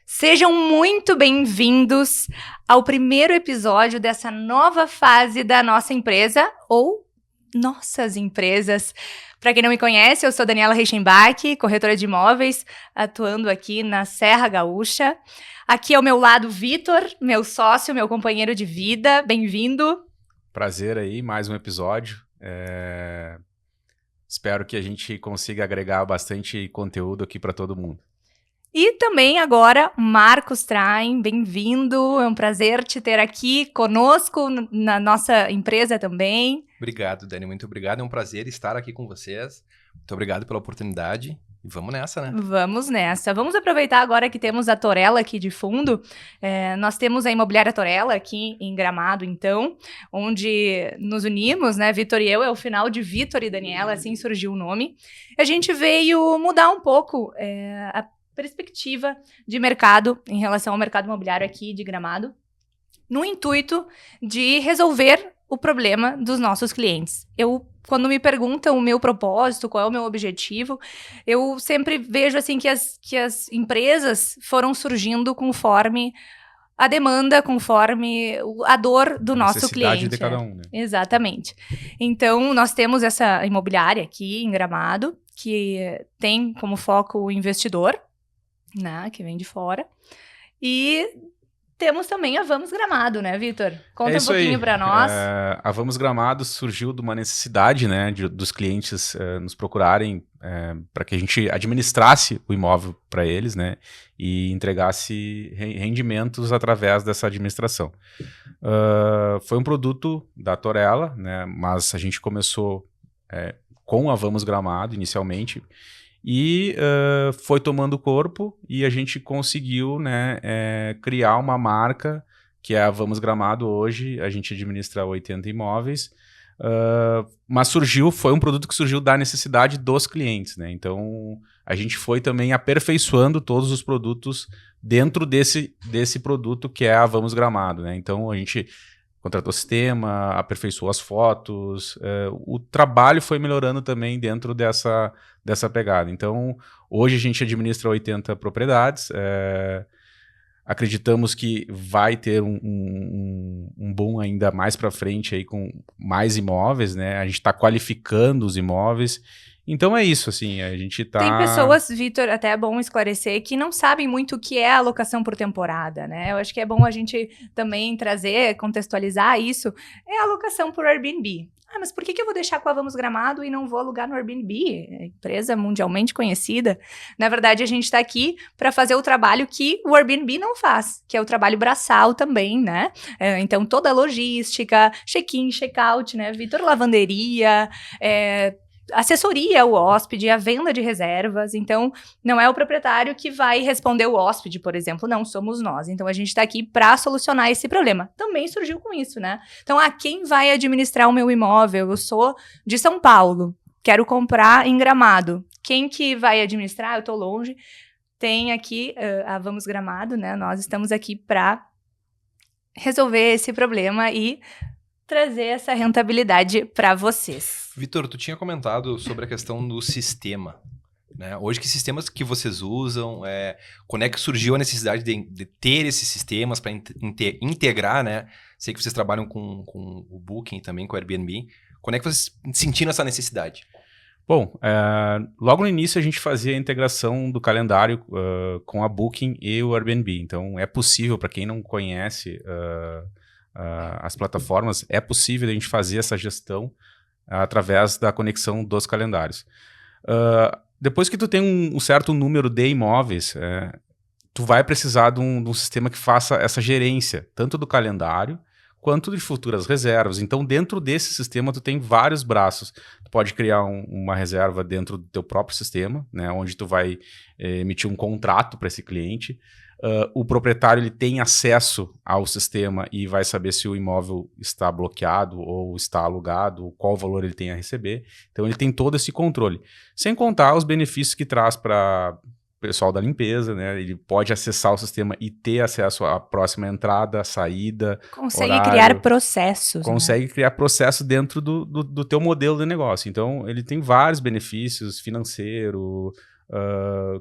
Sejam muito bem-vindos ao primeiro episódio dessa nova fase da nossa empresa, ou nossas empresas. Para quem não me conhece, eu sou Daniela Reichenbach, corretora de imóveis, atuando aqui na Serra Gaúcha. Aqui ao meu lado, Vitor, meu sócio, meu companheiro de vida. Bem-vindo. Prazer aí, mais um episódio. Espero que a gente consiga agregar bastante conteúdo aqui para todo mundo. E também agora, Marcos Traem, bem-vindo, é um prazer te ter aqui conosco na nossa empresa também. Obrigado, Dani, muito obrigado, é um prazer estar aqui com vocês, muito obrigado pela oportunidade e vamos nessa, né? Vamos nessa, vamos aproveitar agora que temos a Torella aqui de fundo, nós temos a Imobiliária Torella aqui em Gramado, então, onde nos unimos, né, Vitor e eu, é o final de Vitor e Daniela, assim surgiu o nome. A gente veio mudar um pouco a perspectiva de mercado em relação ao mercado imobiliário aqui de Gramado, no intuito de resolver o problema dos nossos clientes. Quando me perguntam o meu propósito, qual é o meu objetivo, eu sempre vejo assim que as empresas foram surgindo conforme a demanda, conforme a dor do nosso cliente. Necessidade de cada um, né? Exatamente. Então, nós temos essa imobiliária aqui em Gramado, que tem como foco o investidor, né, que vem de fora. E temos também a Vamos Gramado, né, Vitor? Conta um pouquinho para nós. A Vamos Gramado surgiu de uma necessidade, né, dos clientes nos procurarem para que a gente administrasse o imóvel para eles, né, e entregasse rendimentos através dessa administração. Foi um produto da Torella, né, mas a gente começou com a Vamos Gramado inicialmente. E foi tomando corpo e a gente conseguiu, né, criar uma marca que é a Vamos Gramado hoje. A gente administra 80 imóveis, mas foi um produto que surgiu da necessidade dos clientes, né? Então a gente foi também aperfeiçoando todos os produtos dentro desse produto que é a Vamos Gramado, né? Então a gente contratou sistema, aperfeiçoou as fotos, o trabalho foi melhorando também dentro dessa pegada. Então, hoje a gente administra 80 propriedades, acreditamos que vai ter um boom ainda mais para frente aí com mais imóveis, né? A gente está qualificando os imóveis. Então é isso, assim, a gente tá... Tem pessoas, Vitor, até é bom esclarecer, que não sabem muito o que é a alocação por temporada, né? Eu acho que é bom a gente também trazer, contextualizar isso. É a alocação por Airbnb. Ah, mas por que eu vou deixar com a Vamos Gramado e não vou alugar no Airbnb? É empresa mundialmente conhecida. Na verdade, a gente está aqui para fazer o trabalho que o Airbnb não faz, que é o trabalho braçal também, né? Então, toda a logística, check-in, check-out, né? Vitor, lavanderia, assessoria ao hóspede, a venda de reservas. Então, não é o proprietário que vai responder o hóspede, por exemplo, não, somos nós. Então, a gente está aqui para solucionar esse problema. Também surgiu com isso, né? Então, quem vai administrar o meu imóvel? Eu sou de São Paulo, quero comprar em Gramado. Quem que vai administrar? Eu estou longe. Tem aqui a Vamos Gramado, né? Nós estamos aqui para resolver esse problema e trazer essa rentabilidade para vocês. Vitor, tu tinha comentado sobre a questão do sistema, né? Hoje, que sistemas que vocês usam? Quando é que surgiu a necessidade de ter esses sistemas para integrar, né? Sei que vocês trabalham com o Booking também, com o Airbnb. Quando é que vocês sentiram essa necessidade? Bom, logo no início a gente fazia a integração do calendário com a Booking e o Airbnb. Então, é possível, para quem não conhece as plataformas, é possível a gente fazer essa gestão através da conexão dos calendários. Depois que tu tem um certo número de imóveis, tu vai precisar de um sistema que faça essa gerência, tanto do calendário quanto de futuras reservas. Então, dentro desse sistema, tu tem vários braços. Tu pode criar uma reserva dentro do teu próprio sistema, né, onde tu vai emitir um contrato para esse cliente. O proprietário ele tem acesso ao sistema e vai saber se o imóvel está bloqueado ou está alugado, qual valor ele tem a receber. Então, ele tem todo esse controle. Sem contar os benefícios que traz para pessoal da limpeza, né? Ele pode acessar o sistema e ter acesso à próxima entrada, saída, consegue horário, criar processos. Consegue criar processo dentro do teu modelo de negócio. Então, ele tem vários benefícios, financeiro,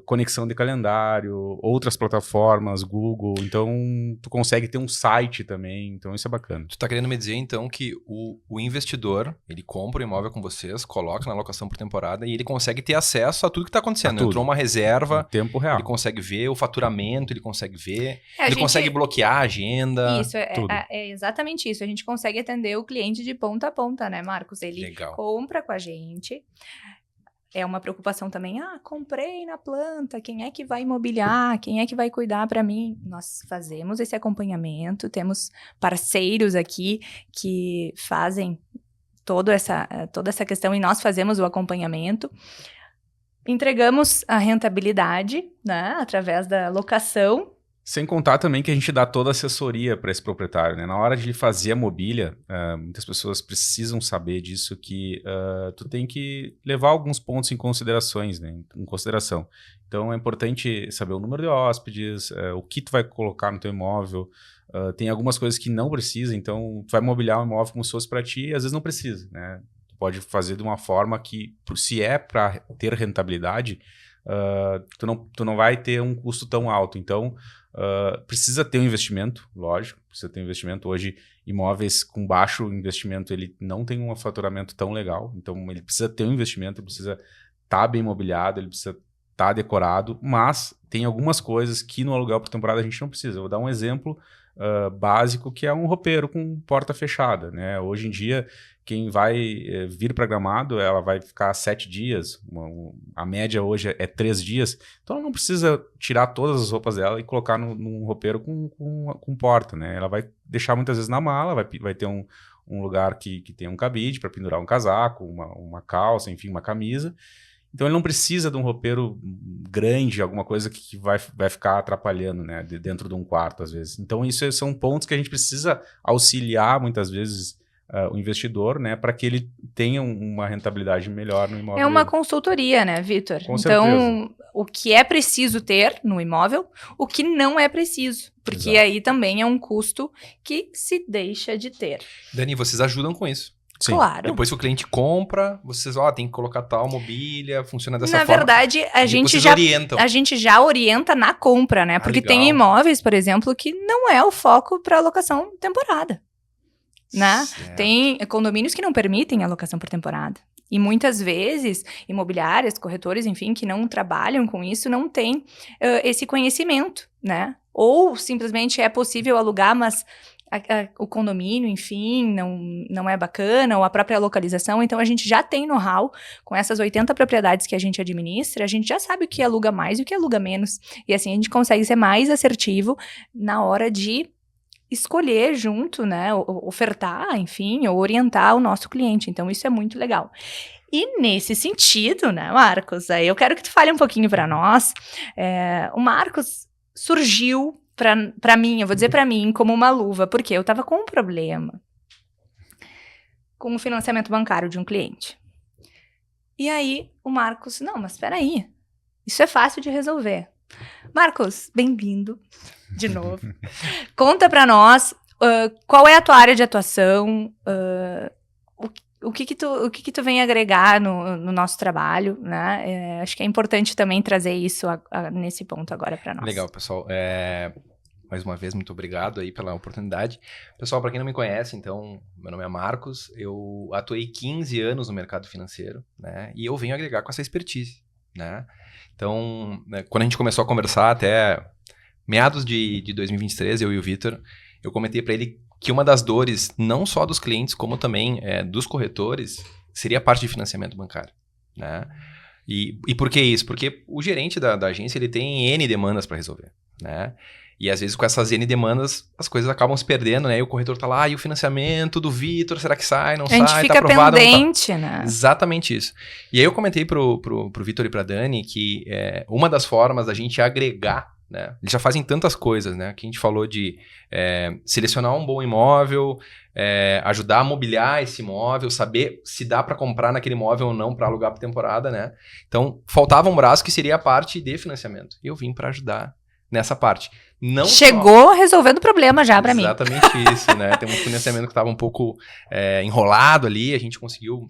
conexão de calendário, outras plataformas, Google. Então, tu consegue ter um site também. Então, isso é bacana. Tu tá querendo me dizer, então, que o investidor, ele compra o imóvel com vocês, coloca na locação por temporada e ele consegue ter acesso a tudo que tá acontecendo. Entrou uma reserva, em tempo real. Ele consegue ver o faturamento, ele consegue ver, gente consegue bloquear a agenda. Isso, é exatamente isso. A gente consegue atender o cliente de ponta a ponta, né, Marcos? Ele compra com a gente. É uma preocupação também. Comprei na planta, quem é que vai imobiliar? Quem é que vai cuidar para mim? Nós fazemos esse acompanhamento, temos parceiros aqui que fazem toda essa questão e nós fazemos o acompanhamento. Entregamos a rentabilidade, né, através da locação. Sem contar também que a gente dá toda a assessoria para esse proprietário, né? Na hora de fazer a mobília, muitas pessoas precisam saber disso, que tu tem que levar alguns pontos em consideração. Então, é importante saber o número de hóspedes, o que tu vai colocar no teu imóvel. Tem algumas coisas que não precisa, então tu vai mobiliar um imóvel como se fosse para ti e às vezes não precisa, né? Tu pode fazer de uma forma que, se é para ter rentabilidade, tu não vai ter um custo tão alto. Então, precisa ter um investimento, lógico, precisa ter um investimento. Hoje, imóveis com baixo investimento, ele não tem um faturamento tão legal, então ele precisa ter um investimento, ele precisa estar bem mobiliado, ele precisa estar decorado, mas tem algumas coisas que no aluguel por temporada a gente não precisa. Eu vou dar um exemplo básico, que é um roupeiro com porta fechada, né? Hoje em dia, quem vai vir para Gramado, ela vai ficar 7 dias, a média hoje é 3 dias, então ela não precisa tirar todas as roupas dela e colocar num roupeiro com porta, né? Ela vai deixar muitas vezes na mala, vai ter um lugar que tem um cabide para pendurar um casaco, uma calça, enfim, uma camisa. Então ele não precisa de um roupeiro grande, alguma coisa que vai ficar atrapalhando, né, dentro de um quarto, às vezes. Então isso são pontos que a gente precisa auxiliar, muitas vezes, o investidor, né, para que ele tenha uma rentabilidade melhor no imóvel. É uma consultoria, né, Vitor? Com então, certeza. O que é preciso ter no imóvel, o que não é preciso. Porque aí também é um custo que se deixa de ter. Dani, vocês ajudam com isso? Sim. Claro. Depois que o cliente compra, vocês, tem que colocar tal mobília, funciona dessa forma. Na verdade, a gente já orienta na compra, né? Porque tem imóveis, por exemplo, que não é o foco para alocação temporada, né? Certo. Tem condomínios que não permitem alocação por temporada. E muitas vezes, imobiliárias, corretores, enfim, que não trabalham com isso, não têm esse conhecimento, né? Ou simplesmente é possível alugar, mas o condomínio, enfim, não é bacana, ou a própria localização. Então, a gente já tem know-how com essas 80 propriedades que a gente administra, a gente já sabe o que aluga mais e o que aluga menos. E assim, a gente consegue ser mais assertivo na hora de escolher junto, né, ofertar, enfim, ou orientar o nosso cliente. Então, isso é muito legal. E nesse sentido, né, Marcos, aí eu quero que tu fale um pouquinho para nós. O Marcos surgiu para mim, eu vou dizer para mim, como uma luva, porque eu tava com um problema com o financiamento bancário de um cliente. E aí, o Marcos, não, mas espera aí, isso é fácil de resolver. Marcos, bem-vindo de novo. Conta para nós qual é a tua área de atuação, o que tu vem agregar no nosso trabalho, né? Acho que é importante também trazer isso nesse ponto agora para nós. Legal, pessoal. Mais uma vez, muito obrigado aí pela oportunidade. Pessoal, para quem não me conhece, então, meu nome é Marcos, eu atuei 15 anos no mercado financeiro, né? E eu venho agregar com essa expertise, né? Então, quando a gente começou a conversar até meados de 2023, eu e o Vitor, eu comentei para ele que uma das dores, não só dos clientes, como também dos corretores, seria a parte de financiamento bancário, né? E por que isso? Porque o gerente da agência, ele tem N demandas para resolver, né? E às vezes com essas N demandas, as coisas acabam se perdendo, né? E o corretor tá lá, e o financiamento do Vitor, será que sai, não sai? A gente fica aprovado, pendente, não tá? né? Exatamente isso. E aí eu comentei pro Vitor e pra Dani que uma das formas da gente agregar, né? Eles já fazem tantas coisas, né? Que a gente falou de selecionar um bom imóvel, ajudar a mobiliar esse imóvel, saber se dá para comprar naquele imóvel ou não para alugar por temporada, né? Então, faltava um braço que seria a parte de financiamento. E eu vim para ajudar nessa parte. Não chegou resolvendo o problema já para mim. Exatamente isso, né? Tem um financiamento que estava um pouco enrolado ali, a gente conseguiu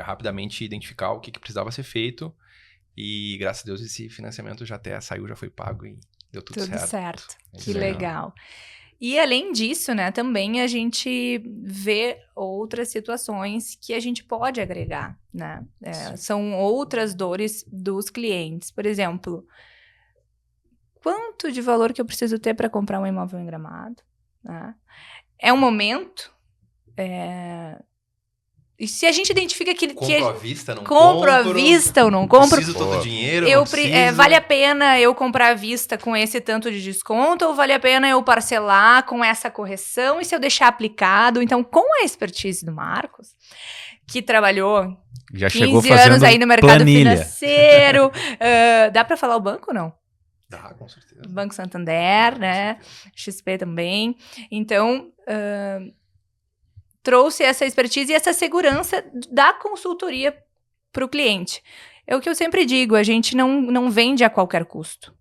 rapidamente identificar o que precisava ser feito. E graças a Deus esse financiamento já até saiu, já foi pago e deu tudo Tudo certo. certo. É Que isso aí. legal. E além disso, né, também a gente vê outras situações que a gente pode agregar, né? São outras dores dos clientes. Por exemplo, quanto de valor que eu preciso ter para comprar um imóvel em Gramado? Né? É um momento? E se a gente identifica que Compro à vista, não compro à vista ou não compro, Preciso todo o dinheiro, eu não preciso. vale a pena eu comprar à vista com esse tanto de desconto ou vale a pena eu parcelar com essa correção e se eu deixar aplicado? Então, com a expertise do Marcos, que trabalhou Já 15 chegou anos fazendo aí no mercado planilha. financeiro, dá para falar o banco ou não? Dá, com certeza. Banco Santander, Com né? certeza. XP também. Então, trouxe essa expertise e essa segurança da consultoria para o cliente. É o que eu sempre digo, a gente não vende a qualquer custo.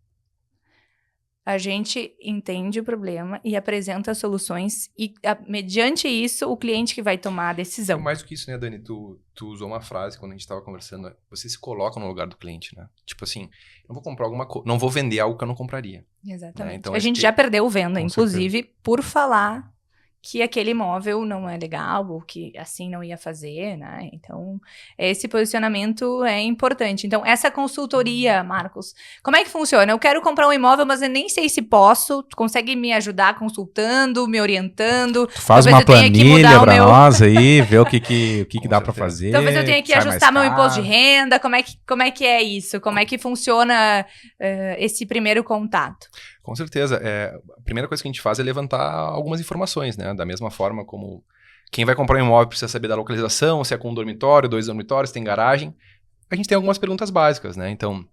A gente entende o problema e apresenta soluções e, mediante isso, o cliente que vai tomar a E decisão. mais do que isso, né, Dani? Tu usou uma frase quando a gente tava conversando. Você se coloca no lugar do cliente, né? Tipo assim, eu não vou comprar alguma coisa, não vou vender algo que eu não compraria. Exatamente. Então, a gente já perdeu venda, Com inclusive, por falar que aquele imóvel não é legal, ou que assim não ia fazer, né? Então, esse posicionamento é importante. Então, essa consultoria, Marcos, como é que funciona? Eu quero comprar um imóvel, mas eu nem sei se posso. Tu consegue me ajudar consultando, me orientando? Tu faz Talvez uma eu tenha que planilha mudar o pra meu... nós aí, ver o que Com dá pra certeza. fazer. Talvez eu tenha que sai mais ajustar meu imposto de caro. renda. Como é que é isso? Como é que funciona esse primeiro contato? Com certeza. A primeira coisa que a gente faz é levantar algumas informações, né? Da mesma forma como quem vai comprar um imóvel precisa saber da localização, se é com um dormitório, 2 dormitórios, tem garagem. A gente tem algumas perguntas básicas, né? Então,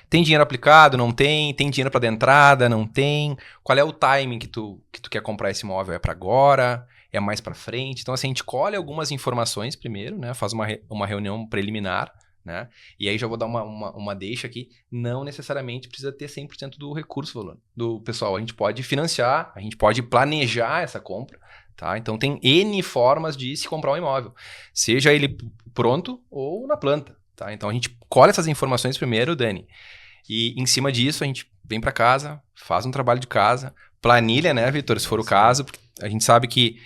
tem dinheiro aplicado? Não tem? Tem dinheiro para dar entrada? Não tem? Qual é o timing que tu quer comprar esse imóvel? É para agora? É mais para frente? Então, assim, a gente colhe algumas informações primeiro, né? Faz uma reunião preliminar, né? E aí já vou dar uma deixa aqui. Não necessariamente precisa ter 100% do recurso do pessoal. A gente pode financiar, a gente pode planejar essa compra, tá? Então tem N formas de se comprar um imóvel. Seja ele pronto ou na planta, tá? Então a gente colhe essas informações primeiro, Dani. E em cima disso a gente vem para casa, faz um trabalho de casa, planilha, né, Vitor, se for o caso. Porque a gente sabe que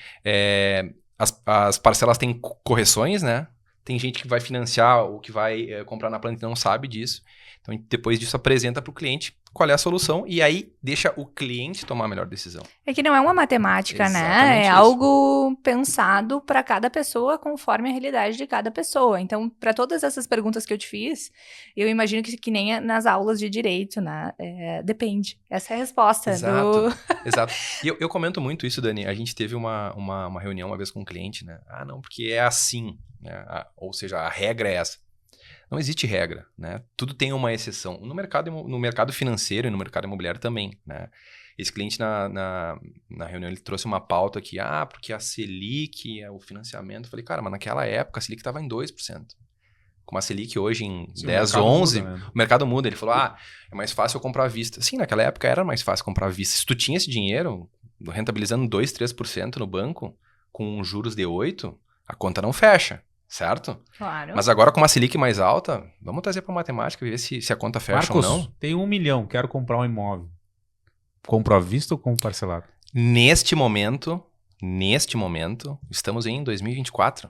as parcelas têm correções, né? Tem gente que vai financiar ou que vai comprar na planta e não sabe disso. Então, depois disso, apresenta para o cliente qual é a solução e aí deixa o cliente tomar a melhor decisão. É que não é uma matemática, Exatamente né? É isso. algo pensado para cada pessoa conforme a realidade de cada pessoa. Então, para todas essas perguntas que eu te fiz, eu imagino que nem nas aulas de direito, né? Depende. Essa é a resposta. Exato. Exato. E eu comento muito isso, Dani. A gente teve uma reunião uma vez com um cliente, né? Ah, não, porque é assim, né? Ou seja, a regra é essa. Não existe regra, né? Tudo tem uma exceção. No mercado financeiro e no mercado imobiliário também, né? Esse cliente na reunião ele trouxe uma pauta aqui, porque a Selic, o financiamento. Eu falei, cara, mas naquela época a Selic estava em 2%. Com a Selic hoje em 10, 11, muda, né? o mercado muda. Ele falou, é mais fácil eu comprar à vista. Sim, naquela época era mais fácil comprar à vista. Se tu tinha esse dinheiro, rentabilizando 2, 3% no banco, com juros de 8%, a conta não fecha. Certo? Claro. Mas agora com uma Selic mais alta, vamos trazer para matemática e ver se a conta fecha Marcos, ou não. tem 1 milhão, quero comprar um imóvel. Compro à vista ou compro parcelado? Neste momento, estamos em 2024.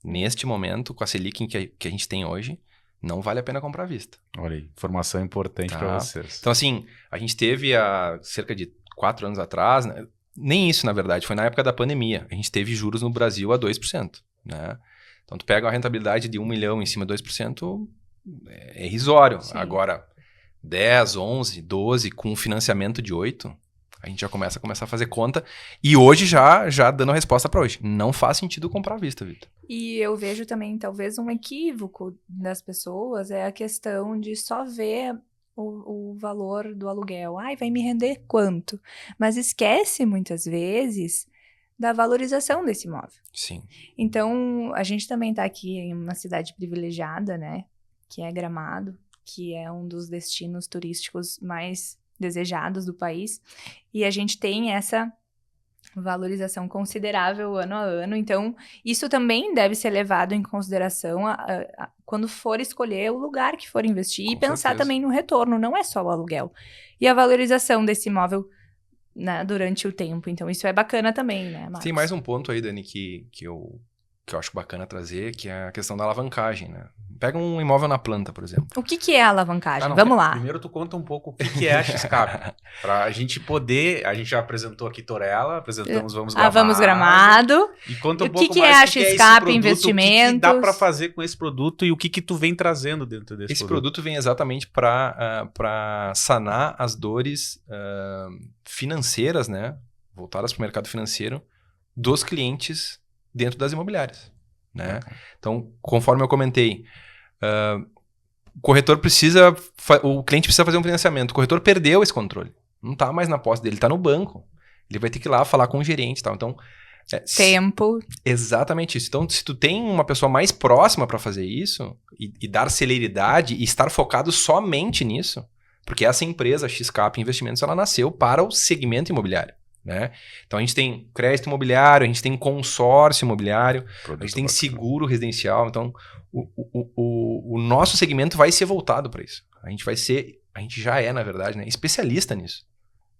Neste momento, com a Selic que a gente tem hoje, não vale a pena comprar à vista. Olha aí, informação importante para vocês. Então assim, a gente teve há cerca de 4 anos atrás, né? Nem isso na verdade, foi na época da pandemia. A gente teve juros no Brasil a 2%, né? Então, tu pega uma rentabilidade de 1 milhão em cima de 2%, é irrisório. Sim. Agora, 10, 11, 12, com um financiamento de 8%, a gente já começa a fazer conta. E hoje, já dando a resposta para hoje, não faz sentido comprar à vista, Vitor. E eu vejo também, talvez, um equívoco das pessoas é a questão de só ver o valor do aluguel. Vai me render quanto? Mas esquece, muitas vezes, da valorização desse imóvel. Sim. Então, a gente também está aqui em uma cidade privilegiada, né? Que é Gramado, que é um dos destinos turísticos mais desejados do país. E a gente tem essa Valorização considerável ano a ano. Então, isso também deve ser levado em consideração quando for escolher o lugar que for investir e Com pensar certeza. também no retorno, não é só o aluguel. E a valorização desse imóvel, né, durante o tempo. Então, isso é bacana também, né, Marcos? Tem mais um ponto aí, Dani, que eu acho bacana trazer, que é a questão da alavancagem, né? Pega um imóvel na planta, por exemplo. O que é a alavancagem? Não, Vamos lá. Primeiro tu conta um pouco o que é a X-Cap. Pra gente poder... A gente já apresentou aqui Torella, apresentamos Vamos Gramado. Vamos Gramado. E conta um O pouco que mais é a o que é esse X-Cap produto, Investimentos. o que dá pra fazer com esse produto e o que tu vem trazendo dentro desse Esse produto vem exatamente para sanar as dores financeiras, né? Voltadas para o mercado financeiro dos clientes dentro das imobiliárias, né? Então, conforme eu comentei, o corretor precisa, o cliente precisa fazer um financiamento. O corretor perdeu esse controle. Não está mais na posse dele, está no banco. Ele vai ter que ir lá falar com o gerente e tal. Então, Tempo. exatamente isso. Então, se tu tem uma pessoa mais próxima para fazer isso e dar celeridade e estar focado somente nisso, porque essa empresa, a X-Cap Investimentos, ela nasceu para o segmento imobiliário, né? Então, a gente tem crédito imobiliário, a gente tem consórcio imobiliário, a gente tem seguro residencial. Então, o nosso segmento vai ser voltado para isso. A gente já é, na verdade, né, especialista nisso,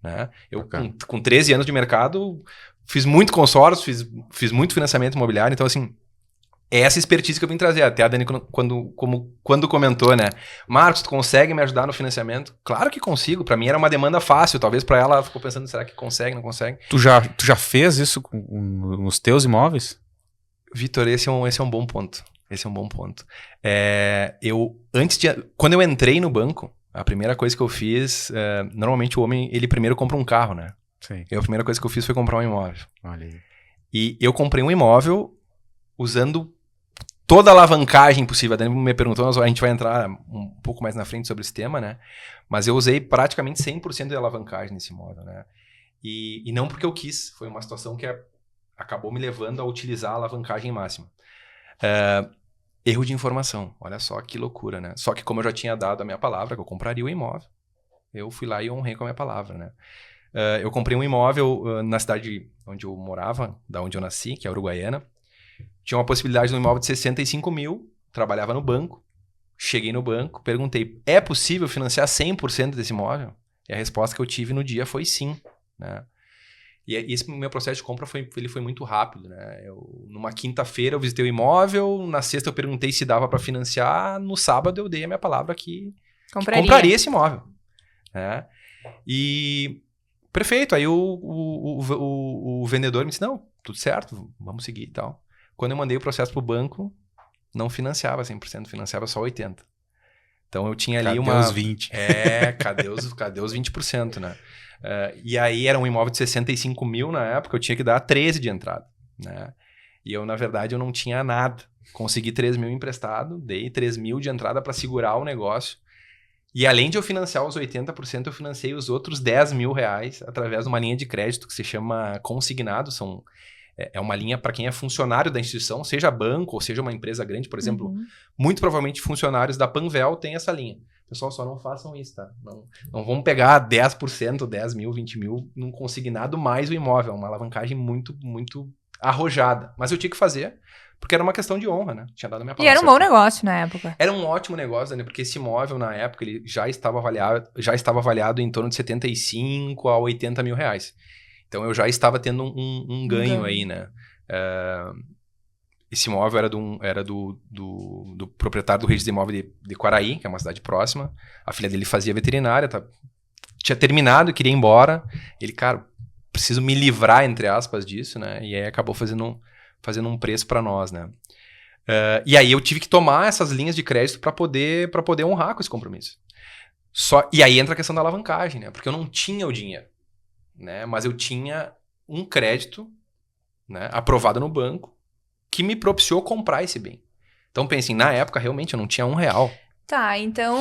né? Eu, com 13 anos de mercado, fiz muito consórcio, fiz muito financiamento imobiliário. Então, assim, é essa expertise que eu vim trazer. Até a Dani, quando comentou, né? Marcos, tu consegue me ajudar no financiamento? Claro que consigo. Para mim era uma demanda fácil. Talvez para ela ficou pensando, será que consegue, não consegue? Tu já fez isso nos teus imóveis? Vitor, esse é um bom ponto. Esse é um bom ponto. Quando eu entrei no banco, a primeira coisa que eu fiz, normalmente o homem, ele primeiro compra um carro, né? Sim. A primeira coisa que eu fiz foi comprar um imóvel. Olha aí. E eu comprei um imóvel usando toda a alavancagem possível. A Dani me perguntou, a gente vai entrar um pouco mais na frente sobre esse tema, né? Mas eu usei praticamente 100% de alavancagem nesse imóvel, né? E não porque eu quis, foi uma situação que acabou me levando a utilizar a alavancagem máxima. Erro de informação, olha só que loucura, né? Só que como eu já tinha dado a minha palavra, que eu compraria o imóvel, eu fui lá e honrei com a minha palavra, né? Eu comprei um imóvel na cidade onde eu morava, da onde eu nasci, que é Uruguaiana. Tinha uma possibilidade de um imóvel de 65 mil, trabalhava no banco. Cheguei no banco, perguntei, é possível financiar 100% desse imóvel? E a resposta que eu tive no dia foi sim, né? E esse meu processo de compra foi muito rápido, né? Numa quinta-feira eu visitei o imóvel, na sexta eu perguntei se dava para financiar, no sábado eu dei a minha palavra que compraria esse imóvel, né? E perfeito, aí o vendedor me disse, não, tudo certo, vamos seguir e tal. Quando eu mandei o processo pro banco, não financiava 100%, financiava só 80%. Então eu tinha ali Cadê os 20%? Cadê os 20%, né? E aí era um imóvel de 65 mil na época, eu tinha que dar 13 de entrada, né? E eu, na verdade, eu não tinha nada. Consegui 3 mil emprestado, dei 3 mil de entrada para segurar o negócio. E além de eu financiar os 80%, eu financiei os outros 10 mil reais através de uma linha de crédito que se chama consignado. É uma linha para quem é funcionário da instituição, seja banco ou seja uma empresa grande, por exemplo. Muito provavelmente funcionários da Panvel têm essa linha. Pessoal, só não façam isso, tá? Não vamos pegar 10%, 10 mil, 20 mil num consignado mais o imóvel. É uma alavancagem muito, muito arrojada. Mas eu tinha que fazer, porque era uma questão de honra, né? Tinha dado a minha palavra. E era um bom negócio na época. Era um ótimo negócio, Dani, porque esse imóvel, na época, ele já estava avaliado em torno de 75 a 80 mil reais. Então, eu já estava tendo um ganho aí, né? Esse imóvel era do proprietário do Regis de Imóvel de Quaraí, que é uma cidade próxima. A filha dele fazia veterinária, tinha terminado, queria ir embora. Ele, cara, preciso me livrar, entre aspas, disso, né? E aí acabou fazendo um preço para nós, né? E aí eu tive que tomar essas linhas de crédito para poder honrar com esse compromisso. E aí entra a questão da alavancagem, né? Porque eu não tinha o dinheiro, né? Mas eu tinha um crédito, né, aprovado no banco que me propiciou comprar esse bem. Então pensem, na época realmente eu não tinha R$1. Tá, então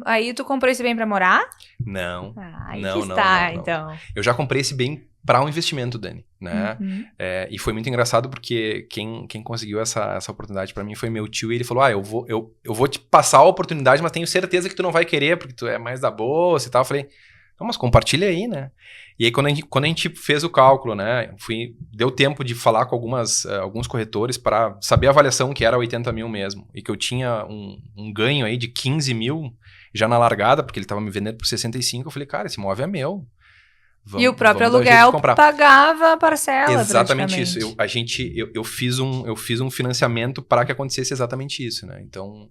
aí tu comprou esse bem pra morar? Não. Aí não, que está, não. então. Eu já comprei esse bem para um investimento, Dani, né? E foi muito engraçado porque quem conseguiu essa oportunidade para mim foi meu tio, e ele falou, eu vou te passar a oportunidade, mas tenho certeza que tu não vai querer, porque tu é mais da bolsa e tal. Eu falei, Não, mas compartilha aí, né? E aí, quando a gente fez o cálculo, né? Deu tempo de falar com alguns corretores para saber a avaliação que era 80 mil mesmo. E que eu tinha um ganho aí de 15 mil já na largada, porque ele estava me vendendo por 65. Eu falei, cara, esse imóvel é meu. E o próprio aluguel pagava a parcela. Exatamente isso. Eu fiz um financiamento para que acontecesse exatamente isso, né? Então,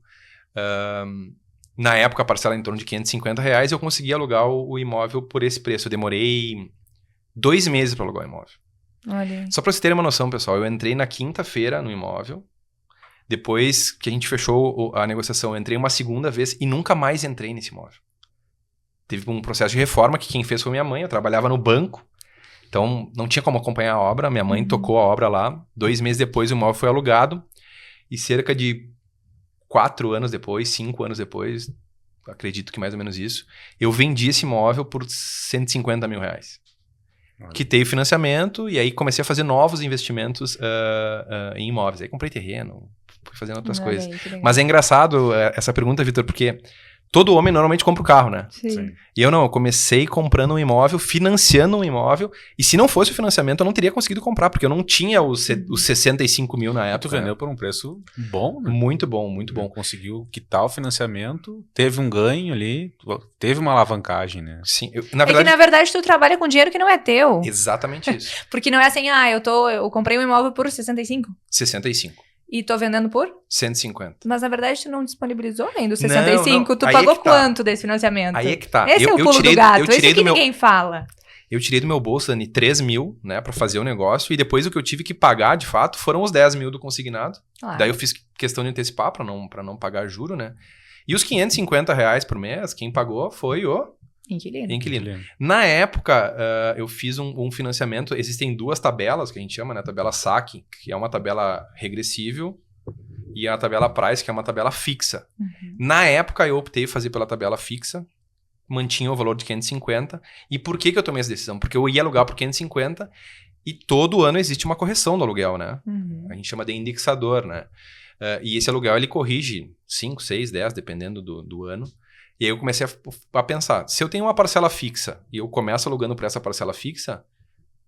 na época, a parcela em torno de R$550 e eu consegui alugar o imóvel por esse preço. Eu demorei 2 meses para alugar o imóvel. Olha. Só para vocês terem uma noção, pessoal, eu entrei na quinta-feira no imóvel. Depois que a gente fechou a negociação, eu entrei uma segunda vez e nunca mais entrei nesse imóvel. Teve um processo de reforma que quem fez foi minha mãe. Eu trabalhava no banco, então não tinha como acompanhar a obra. Minha mãe tocou a obra lá. 2 meses depois o imóvel foi alugado e cerca de 4 anos depois, 5 anos depois, acredito que mais ou menos isso, eu vendi esse imóvel por R$150 mil. Quitei o financiamento e aí comecei a fazer novos investimentos em imóveis. Aí comprei terreno, fui fazendo outras coisas. Mas é engraçado essa pergunta, Vitor, porque todo homem normalmente compra o carro, né? Sim. E eu comecei comprando um imóvel, financiando um imóvel, e se não fosse o financiamento, eu não teria conseguido comprar, porque eu não tinha os 65 mil na época. Tu vendeu por um preço bom, né? Muito bom, muito bom. Conseguiu quitar o financiamento, teve um ganho ali, teve uma alavancagem, né? Sim. Na verdade, tu trabalha com dinheiro que não é teu. Exatamente isso. Porque não é assim, eu comprei um imóvel por 65. 65. E tô vendendo por? 150. Mas, na verdade, tu não disponibilizou ainda os 65. Não. Tu pagou quanto desse financiamento? Aí é que tá. Esse é o pulo do gato. Esse que ninguém fala. Eu tirei do meu bolso, Dani, 3 mil, né, pra fazer o negócio. E depois o que eu tive que pagar, de fato, foram os 10 mil do consignado. Daí eu fiz questão de antecipar pra não pagar juro, né? E os R$550 por mês, quem pagou foi o... Inquilino. Na época, eu fiz um financiamento. Existem 2 tabelas que a gente chama, né? A tabela SAC, que é uma tabela regressível, e a tabela Price, que é uma tabela fixa. Na época, eu optei por fazer pela tabela fixa, mantinha o valor de 550. E por que eu tomei essa decisão? Porque eu ia alugar por 550 e todo ano existe uma correção do aluguel, né? A gente chama de indexador, né? E esse aluguel, ele corrige 5, 6, 10, dependendo do ano. E aí eu comecei a pensar, se eu tenho uma parcela fixa e eu começo alugando por essa parcela fixa,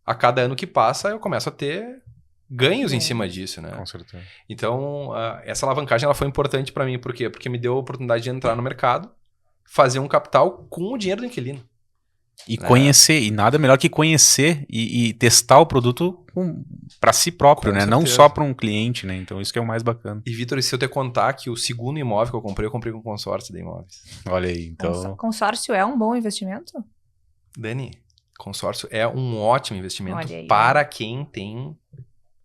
a cada ano que passa eu começo a ter ganhos em cima disso, né? Com certeza. Então, essa alavancagem ela foi importante para mim. Por quê? Porque me deu a oportunidade de entrar no mercado, fazer um capital com o dinheiro do inquilino. E conhecer, e nada melhor que conhecer e testar o produto para si próprio, né? Não só para um cliente, né? Então isso que é o mais bacana. E Vitor, se eu te contar que o segundo imóvel que eu comprei com consórcio de imóveis. Olha aí, então... Consórcio é um bom investimento? Dani, consórcio é um ótimo investimento para quem tem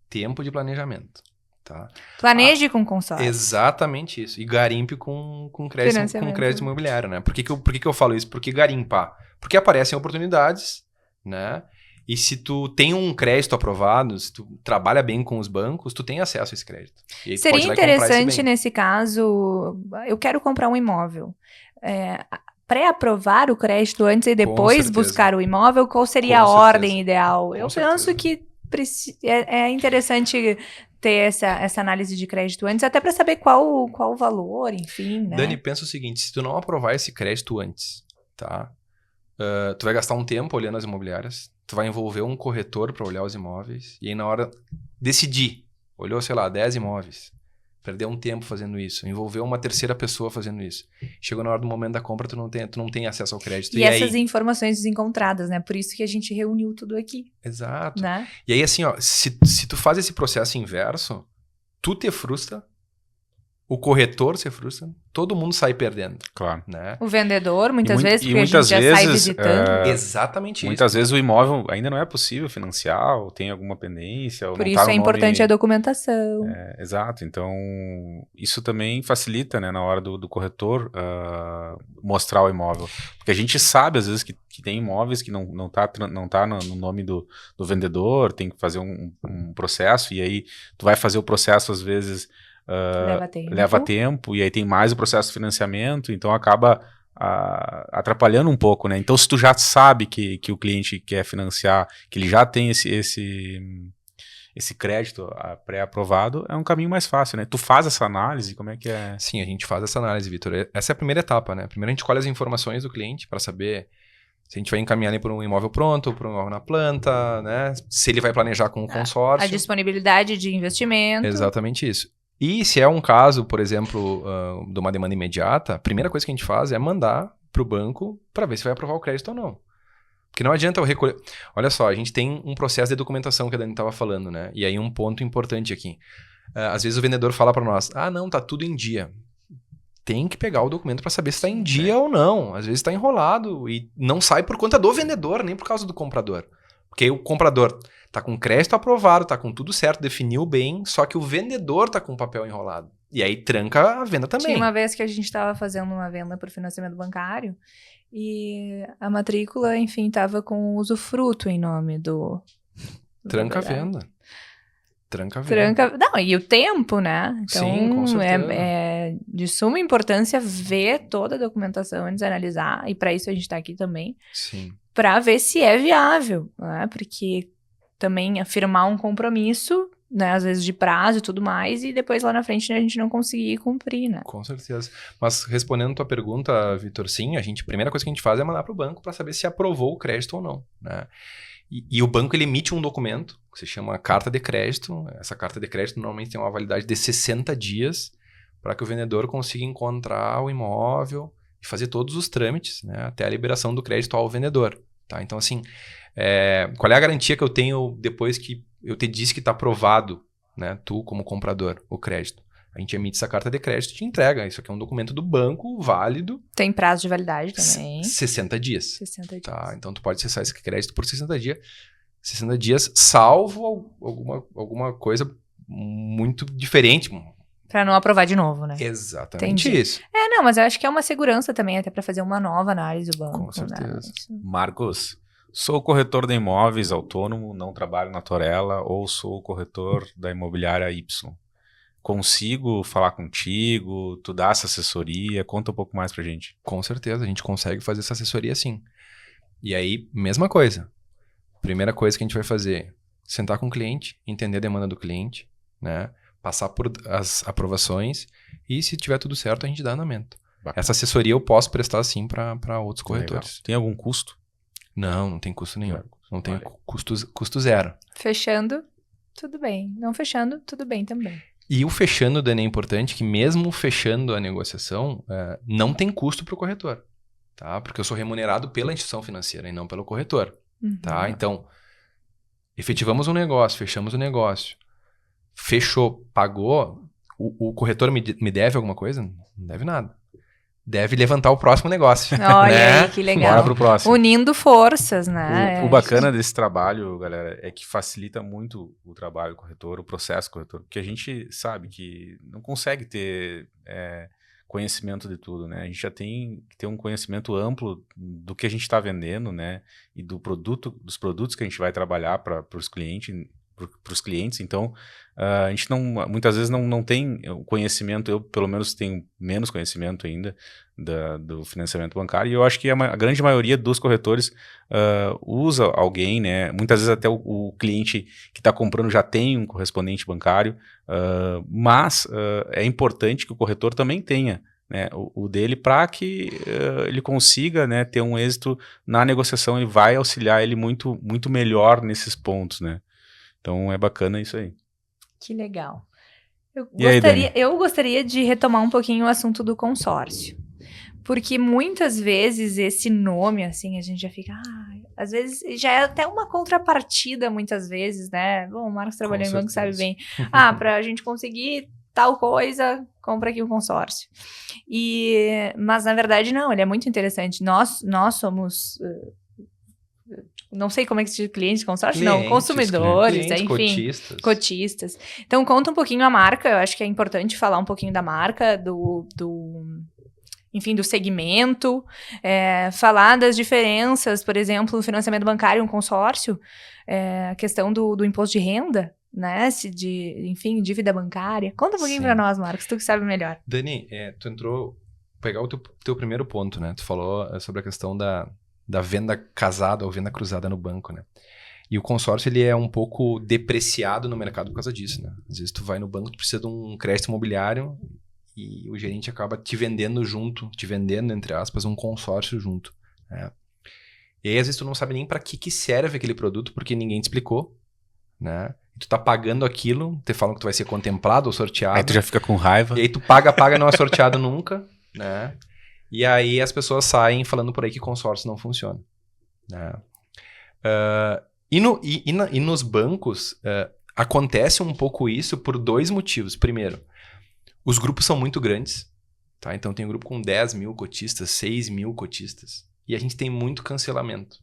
tempo de planejamento. Tá? Planeje com consórcio. Exatamente isso. E garimpe com crédito imobiliário, né? Por que eu falo isso? Porque garimpar? Porque aparecem oportunidades, né? E se tu tem um crédito aprovado, se tu trabalha bem com os bancos, tu tem acesso a esse crédito. E aí seria interessante nesse caso, eu quero comprar um imóvel. Pré-aprovar o crédito antes e depois buscar o imóvel, qual seria a ordem ideal? Eu penso que é interessante ter essa análise de crédito antes, até para saber qual o valor, enfim, né? Dani, pensa o seguinte, se tu não aprovar esse crédito antes, tá? Tu vai gastar um tempo olhando as imobiliárias, tu vai envolver um corretor para olhar os imóveis, e aí na hora decidir, olhou, sei lá, 10 imóveis, perdeu um tempo fazendo isso, envolveu uma terceira pessoa fazendo isso. Chegou na hora do momento da compra, tu não tem acesso ao crédito. E essas informações desencontradas, né? Por isso que a gente reuniu tudo aqui. Exato. Né? E aí, assim, ó, se tu faz esse processo inverso, tu te frustra, o corretor se frustra, todo mundo sai perdendo. Claro. Né? O vendedor, muitas vezes, porque a gente já sai visitando. Exatamente isso. Muitas vezes o imóvel ainda não é possível financiar, ou tem alguma pendência. Ou por não isso tá é importante a documentação. Exato. Então, isso também facilita, né, na hora do corretor mostrar o imóvel. Porque a gente sabe, às vezes, que tem imóveis que não tá no nome do vendedor, tem que fazer um processo, e aí tu vai fazer o processo, às vezes... leva tempo, e aí tem mais o processo de financiamento, então acaba atrapalhando um pouco, né? Então, se tu já sabe que o cliente quer financiar, que ele já tem esse crédito pré-aprovado, é um caminho mais fácil, né? Tu faz essa análise, como é que é? Sim, a gente faz essa análise, Vitor. Essa é a primeira etapa, né? Primeiro a gente colhe as informações do cliente para saber Se a gente vai encaminhar ele para um imóvel pronto, para um imóvel na planta, né? Se ele vai planejar com o consórcio. A disponibilidade de investimento. Exatamente isso. E se é um caso, por exemplo, de uma demanda imediata, a primeira coisa que a gente faz é mandar para o banco para ver se vai aprovar o crédito ou não. Porque não adianta eu recolher... Olha só, a gente tem um processo de documentação que a Dani estava falando, né? E aí um ponto importante aqui. Às vezes o vendedor fala para nós, não, tá tudo em dia. Tem que pegar o documento para saber se está em dia ou não. Às vezes está enrolado e não sai por conta do vendedor, nem por causa do comprador. Porque o comprador tá com crédito aprovado, tá com tudo certo, definiu bem, só que o vendedor tá com o papel enrolado. E aí tranca a venda também. Tinha uma vez que a gente estava fazendo uma venda por financiamento bancário e a matrícula, enfim, estava com usufruto em nome do Tranca a venda. Tranca a venda. Não, e o tempo, né? Então, sim, com certeza. É de suma importância ver toda a documentação antes de analisar, e para isso a gente está aqui também. Sim. Para ver se é viável, né? Porque também afirmar um compromisso, né? Às vezes de prazo e tudo mais, e depois lá na frente a gente não conseguir cumprir, né? Com certeza. Mas respondendo a tua pergunta, Vitor, sim, a primeira coisa que a gente faz é mandar para o banco para saber se aprovou o crédito ou não, né? E o banco ele emite um documento que se chama carta de crédito. Essa carta de crédito normalmente tem uma validade de 60 dias para que o vendedor consiga encontrar o imóvel e fazer todos os trâmites, né, até a liberação do crédito ao vendedor. Tá? Então, assim, qual é a garantia que eu tenho depois que eu te disse que está aprovado, né, tu como comprador, o crédito? A gente emite essa carta de crédito e te entrega. Isso aqui é um documento do banco, válido. Tem prazo de validade também. 60 dias. 60 dias. Tá? Então, tu pode acessar esse crédito por 60 dias. 60 dias, salvo alguma coisa muito diferente. Para não aprovar de novo, né? Exatamente Entendi. isso. Não, mas eu acho que é uma segurança também, até para fazer uma nova análise do banco. Com certeza. Né? Marcos, sou corretor de imóveis autônomo, não trabalho na Torella, ou sou corretor da imobiliária Y. Consigo falar contigo, tu dá essa assessoria? Conta um pouco mais pra gente. Com certeza, a gente consegue fazer essa assessoria sim. E aí, mesma coisa. Primeira coisa que a gente vai fazer, sentar com o cliente, entender a demanda do cliente, né? Passar por as aprovações e se tiver tudo certo, a gente dá andamento. Bacana. Essa assessoria eu posso prestar sim para outros corretores. Legal. Tem algum custo? Não tem custo nenhum. Não tem custo zero. Fechando, tudo bem. Não fechando, tudo bem também. E o fechando, Dani, é importante que mesmo fechando a negociação, não tem custo para o corretor, tá? Porque eu sou remunerado pela instituição financeira e não pelo corretor, tá? Então, efetivamos um negócio, fechamos o negócio, fechou, pagou, o corretor me deve alguma coisa? Não deve nada. Deve levantar o próximo negócio. Olha né? aí, que legal. Bora pro próximo. Unindo forças, né? O bacana desse trabalho, galera, é que facilita muito o trabalho corretor, o processo corretor, porque a gente sabe que não consegue ter conhecimento de tudo, né? A gente já tem que ter um conhecimento amplo do que a gente está vendendo, né? E dos produtos que a gente vai trabalhar para os clientes. Então, a gente muitas vezes não tem o conhecimento. Eu, pelo menos, tenho menos conhecimento ainda do financiamento bancário, e eu acho que a grande maioria dos corretores usa alguém, né? Muitas vezes até o cliente que está comprando já tem um correspondente bancário, mas é importante que o corretor também tenha, né, o dele, para que ele consiga, né, ter um êxito na negociação. Ele vai auxiliar ele muito, muito melhor nesses pontos, né? Então é bacana isso aí. Que legal. Eu Eu gostaria de retomar um pouquinho o assunto do consórcio. Porque muitas vezes esse nome, assim, a gente já fica... às vezes já é até uma contrapartida, muitas vezes, né? Bom, o Marcos trabalhou em banco, sabe bem. Para a gente conseguir tal coisa, compra aqui um consórcio. Mas, na verdade, não. Ele é muito interessante. Nós somos... não sei como é que se diz clientes, consórcio, não, consumidores, enfim, cotistas. Então, conta um pouquinho a marca. Eu acho que é importante falar um pouquinho da marca, enfim, do segmento, falar das diferenças, por exemplo, no financiamento bancário, um consórcio, a questão do imposto de renda, né, enfim, dívida bancária. Conta um pouquinho para nós, Marcos, tu que sabe melhor. Dani, tu entrou, pegar o teu primeiro ponto, né, tu falou sobre a questão da venda casada ou venda cruzada no banco, né? E o consórcio, ele é um pouco depreciado no mercado por causa disso, né? Às vezes tu vai no banco, tu precisa de um crédito imobiliário e o gerente acaba te vendendo, entre aspas, um consórcio junto, né? E aí, às vezes, tu não sabe nem para que serve aquele produto, porque ninguém te explicou, né? Tu tá pagando aquilo, te falam que tu vai ser contemplado ou sorteado. Aí tu já fica com raiva. E aí tu paga, não é sorteado nunca, né? E aí as pessoas saem falando por aí que consórcio não funciona, né? E nos bancos, acontece um pouco isso por 2 motivos. Primeiro, os grupos são muito grandes, tá? Então tem um grupo com 10 mil cotistas, 6 mil cotistas. E a gente tem muito cancelamento.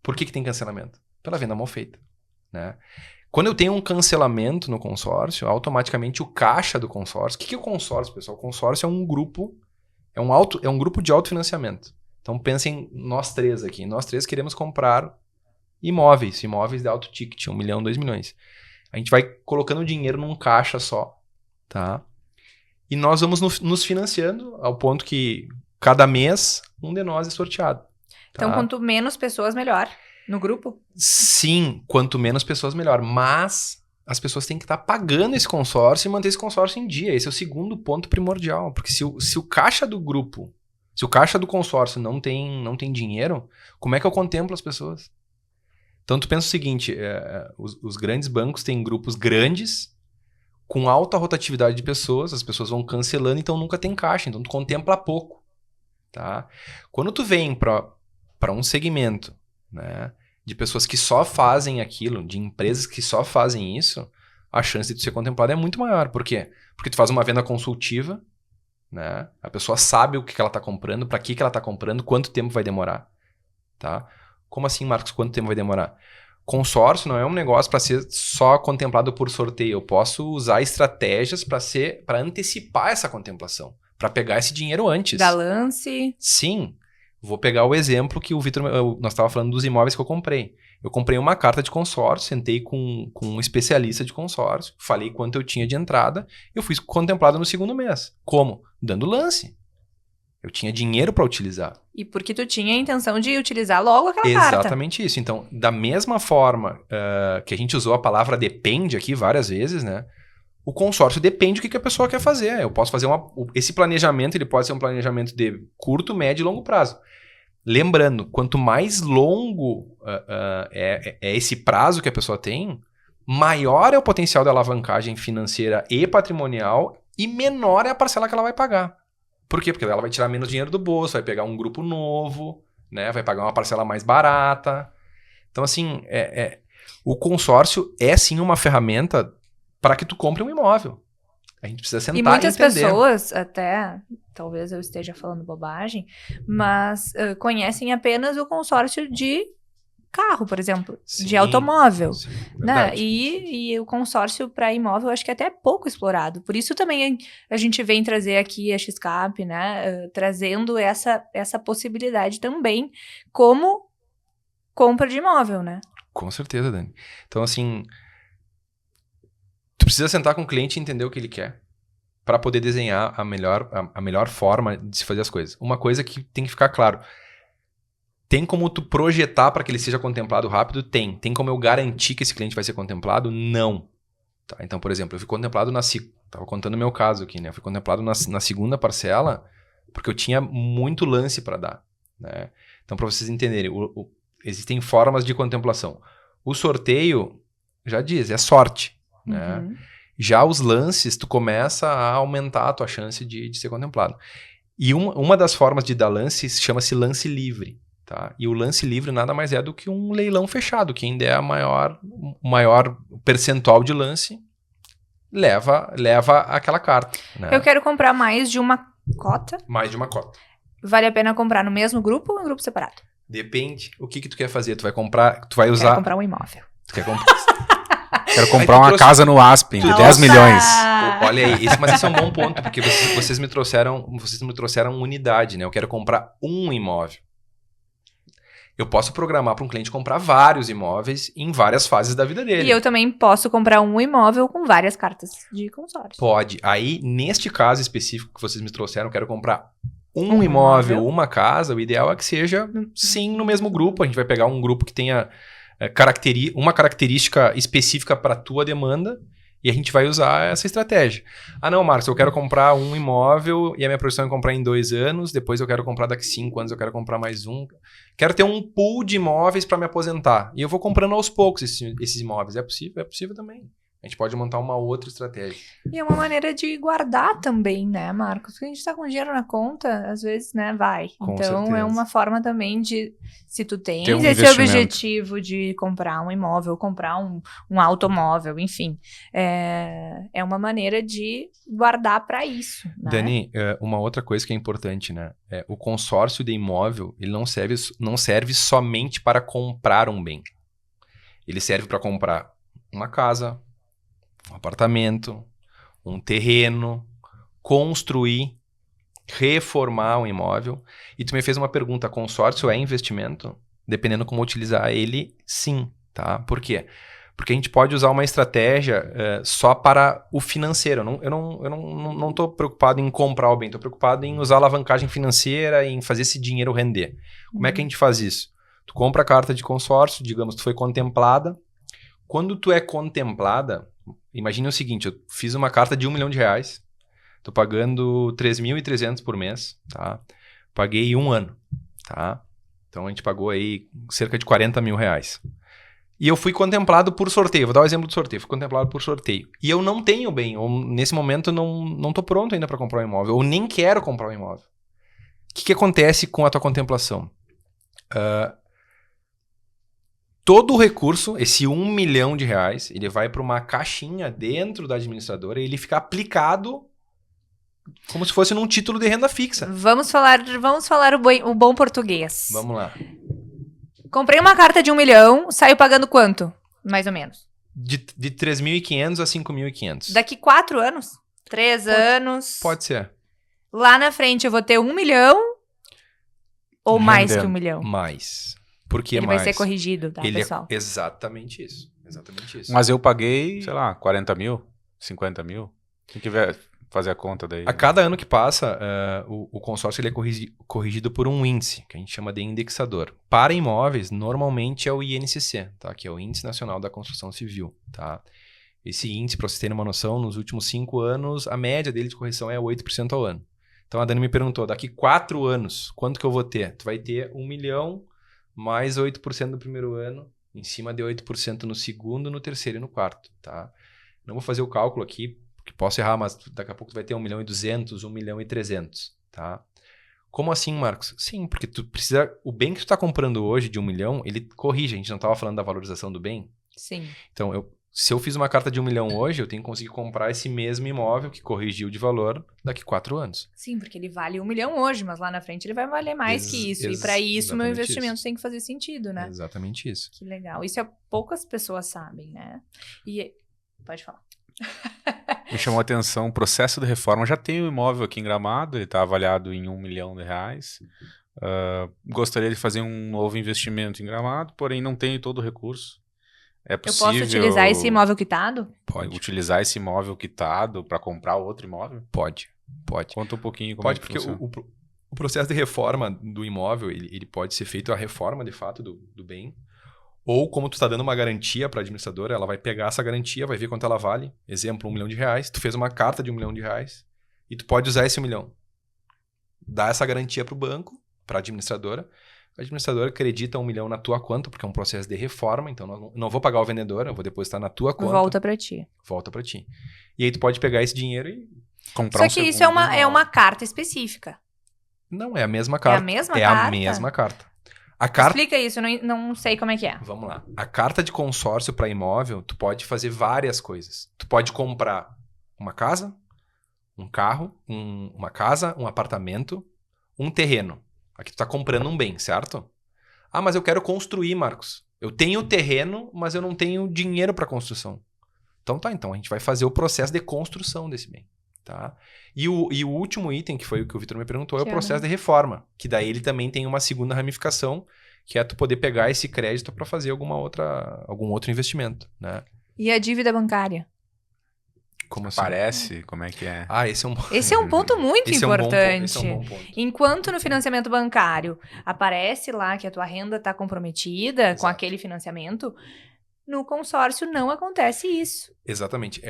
Por que tem cancelamento? Pela venda mal feita, né? Quando eu tenho um cancelamento no consórcio, automaticamente o caixa do consórcio... O que é o consórcio, pessoal? O consórcio é um grupo, é um grupo de autofinanciamento. Então pensem nós 3 aqui. Nós 3 queremos comprar imóveis de alto ticket, 1 milhão, 2 milhões. A gente vai colocando dinheiro num caixa só, tá? E nós vamos nos financiando ao ponto que cada mês um de nós é sorteado. Então, tá? quanto menos pessoas, melhor. No grupo? Sim, quanto menos pessoas, melhor. Mas as pessoas têm que estar pagando esse consórcio e manter esse consórcio em dia. Esse é o segundo ponto primordial. Porque se o caixa do grupo, se o caixa do consórcio não tem dinheiro, como é que eu contemplo as pessoas? Então, tu pensa o seguinte, os grandes bancos têm grupos grandes, com alta rotatividade de pessoas, as pessoas vão cancelando, então nunca tem caixa, então tu contempla pouco. Tá? Quando tu vem para um segmento, né, de pessoas que só fazem aquilo, de empresas que só fazem isso, a chance de tu ser contemplado é muito maior. Por quê? Porque tu faz uma venda consultiva, né? A pessoa sabe o que ela está comprando, para que ela está comprando, quanto tempo vai demorar. Tá? Como assim, Marcos? Quanto tempo vai demorar? Consórcio não é um negócio para ser só contemplado por sorteio. Eu posso usar estratégias para antecipar essa contemplação, para pegar esse dinheiro antes. Da lance. Sim. Vou pegar o exemplo que o Vitor... Nós estávamos falando dos imóveis que eu comprei. Eu comprei uma carta de consórcio, sentei com um especialista de consórcio, falei quanto eu tinha de entrada, eu fui contemplado no segundo mês. Como? Dando lance. Eu tinha dinheiro para utilizar. E porque tu tinha a intenção de utilizar logo aquela carta. Exatamente isso. Então, da mesma forma que a gente usou a palavra depende aqui várias vezes, né? O consórcio depende do que a pessoa quer fazer. Eu posso fazer esse planejamento, ele pode ser um planejamento de curto, médio e longo prazo. Lembrando, quanto mais longo é esse prazo que a pessoa tem, maior é o potencial da alavancagem financeira e patrimonial e menor é a parcela que ela vai pagar. Por quê? Porque ela vai tirar menos dinheiro do bolso, vai pegar um grupo novo, né? Vai pagar uma parcela mais barata. Então, assim, o consórcio é sim uma ferramenta para que tu compre um imóvel. A gente precisa sentar e entender. E muitas pessoas, até, talvez eu esteja falando bobagem, mas conhecem apenas o consórcio de carro, por exemplo, Sim, de automóvel. sim, Né? verdade. E o consórcio para imóvel, eu acho que é até pouco explorado. Por isso também a gente vem trazer aqui a Xcap, né? Trazendo essa possibilidade também como compra de imóvel, né? Com certeza, Dani. Então, assim, tu precisa sentar com o cliente e entender o que ele quer para poder desenhar a melhor forma de se fazer as coisas. Uma coisa que tem que ficar claro. Tem como tu projetar para que ele seja contemplado rápido? Tem. Tem como eu garantir que esse cliente vai ser contemplado? Não. Tá? Então, por exemplo, eu fui contemplado Estava contando o meu caso aqui, né? Eu fui contemplado na segunda parcela porque eu tinha muito lance para dar. Né? Então, para vocês entenderem, existem formas de contemplação. O sorteio, já diz, é sorte. Né? Uhum. Já os lances, tu começa a aumentar a tua chance de ser contemplado. E uma das formas de dar lance chama-se lance livre. Tá? E o lance livre nada mais é do que um leilão fechado. Quem der o maior percentual de lance leva aquela carta. Né? Eu quero comprar mais de uma cota. Mais de uma cota. Vale a pena comprar no mesmo grupo ou em grupo separado? Depende. O que tu quer fazer? Tu vai comprar... Tu vai usar... Quero comprar um imóvel. Tu quer comprar... Quero comprar uma casa no Aspen de 10 milhões. Olha aí, mas esse é um bom ponto, porque vocês me trouxeram unidade, né? Eu quero comprar um imóvel. Eu posso programar para um cliente comprar vários imóveis em várias fases da vida dele. E eu também posso comprar um imóvel com várias cartas de consórcio. Pode. Aí, neste caso específico que vocês me trouxeram, eu quero comprar um imóvel, uma casa. O ideal é que seja, sim, no mesmo grupo. A gente vai pegar um grupo que tenha uma característica específica para a tua demanda e a gente vai usar essa estratégia. Ah, não, Marcos, eu quero comprar um imóvel e a minha projeção é comprar em 2 anos, depois eu quero comprar daqui 5 anos, eu quero comprar mais um. Quero ter um pool de imóveis para me aposentar. E eu vou comprando aos poucos esses imóveis. É possível? É possível também. A gente pode montar uma outra estratégia. E é uma maneira de guardar também, né, Marcos? Porque a gente tá com dinheiro na conta, às vezes, né, vai. Com então, certeza. é uma forma também de, se tu tens Ter um esse investimento. objetivo de comprar um imóvel, comprar um automóvel, enfim, é uma maneira de guardar para isso, né? Dani, uma outra coisa que é importante, né? O consórcio de imóvel, ele não serve somente para comprar um bem. Ele serve para comprar uma casa, um apartamento, um terreno, construir, reformar um imóvel. E tu me fez uma pergunta, consórcio é investimento? Dependendo como utilizar ele, sim, tá? Por quê? Porque a gente pode usar uma estratégia só para o financeiro. Eu não estou preocupado em comprar o bem, estou preocupado em usar alavancagem financeira e em fazer esse dinheiro render. Como é que a gente faz isso? Tu compra a carta de consórcio, digamos, tu foi contemplada. Quando tu é contemplada, imagine o seguinte, eu fiz uma carta de R$1 milhão, tô pagando 3.300 por mês, tá? Paguei 1 ano, tá? Então a gente pagou aí cerca de R$40 mil. E eu fui contemplado por sorteio, vou dar o exemplo do sorteio, fui contemplado por sorteio. E eu não tenho bem, ou nesse momento não tô pronto ainda para comprar um imóvel, ou nem quero comprar um imóvel. O que acontece com a tua contemplação? Todo o recurso, esse R$1 milhão, ele vai para uma caixinha dentro da administradora e ele fica aplicado como se fosse num título de renda fixa. Vamos falar o bom português. Vamos lá. Comprei uma carta de 1 milhão, saio pagando quanto? Mais ou menos. De 3.500 a 5.500. Daqui 4 anos? 3 anos? Pode ser. Lá na frente eu vou ter 1 milhão ou mais Rendendo. que 1 milhão? Mais. Por que Ele mais? vai ser corrigido, tá, pessoal? Exatamente isso. Exatamente isso. Mas eu paguei, sei lá, 40 mil, 50 mil. Quem tiver fazer a conta daí. A cada ano que passa, o consórcio ele é corrigido por um índice, que a gente chama de indexador. Para imóveis, normalmente é o INCC, tá? Que é o Índice Nacional da Construção Civil. Tá? Esse índice, para vocês terem uma noção, nos últimos 5 anos, a média dele de correção é 8% ao ano. Então a Dani me perguntou, daqui 4 anos, quanto que eu vou ter? Tu vai ter 1 milhão mais 8% no primeiro ano, em cima de 8% no segundo, no terceiro e no quarto. Tá? Não vou fazer o cálculo aqui, que posso errar, mas daqui a pouco tu vai ter 1 milhão e 200, 1 milhão e 300, tá? Como assim, Marcos? Sim, porque tu precisa... O bem que tu tá comprando hoje de 1 milhão, ele corrige. A gente não tava falando da valorização do bem? Sim. Então, se eu fiz uma carta de 1 milhão hoje, eu tenho que conseguir comprar esse mesmo imóvel que corrigiu de valor daqui 4 anos. Sim, porque ele vale 1 milhão hoje, mas lá na frente ele vai valer mais que isso. E para isso, meu investimento tem que fazer sentido, né? Exatamente isso. Que legal. Isso poucas pessoas sabem, né? E... Pode falar. Me chamou a atenção, o processo de reforma, já tem um imóvel aqui em Gramado, ele está avaliado em R$1 milhão. Gostaria de fazer um novo investimento em Gramado, porém não tenho todo o recurso. É possível... Eu posso utilizar esse imóvel quitado? Pode. Utilizar esse imóvel quitado para comprar outro imóvel? Pode. Conta um pouquinho como pode, é que porque funciona. o processo de reforma do imóvel, ele pode ser feito a reforma, de fato, do bem. Ou como tu está dando uma garantia para a administradora, ela vai pegar essa garantia, vai ver quanto ela vale. Exemplo, R$1 milhão. Tu fez uma carta de R$1 milhão e tu pode usar esse 1 milhão. Dá essa garantia para o banco, para a administradora. A administradora acredita 1 milhão na tua conta, porque é um processo de reforma, então não vou pagar o vendedor, eu vou depositar na tua conta. Volta para ti. Volta para ti. E aí tu pode pegar esse dinheiro e comprar Só que isso é uma carta específica. Não, é a mesma carta. É a mesma carta? É a mesma carta. A carta... Explica isso, eu não sei como é que é. Vamos lá. A carta de consórcio para imóvel, tu pode fazer várias coisas. Tu pode comprar uma casa, um carro, uma casa, um apartamento, um terreno. Aqui tu tá comprando um bem, certo? Ah, mas eu quero construir, Marcos. Eu tenho terreno, mas eu não tenho dinheiro para construção. Então a gente vai fazer o processo de construção desse bem. Tá? E o último item, que foi o que o Vitor me perguntou, é o processo de reforma. Que daí ele também tem uma segunda ramificação, que é tu poder pegar esse crédito para fazer algum outro investimento. Né? E a dívida bancária? Como assim? Aparece? Como é que é? Esse é um ponto muito importante. Esse é um bom ponto. Enquanto no financiamento bancário aparece lá que a tua renda está comprometida com aquele financiamento, no consórcio não acontece isso. Exatamente.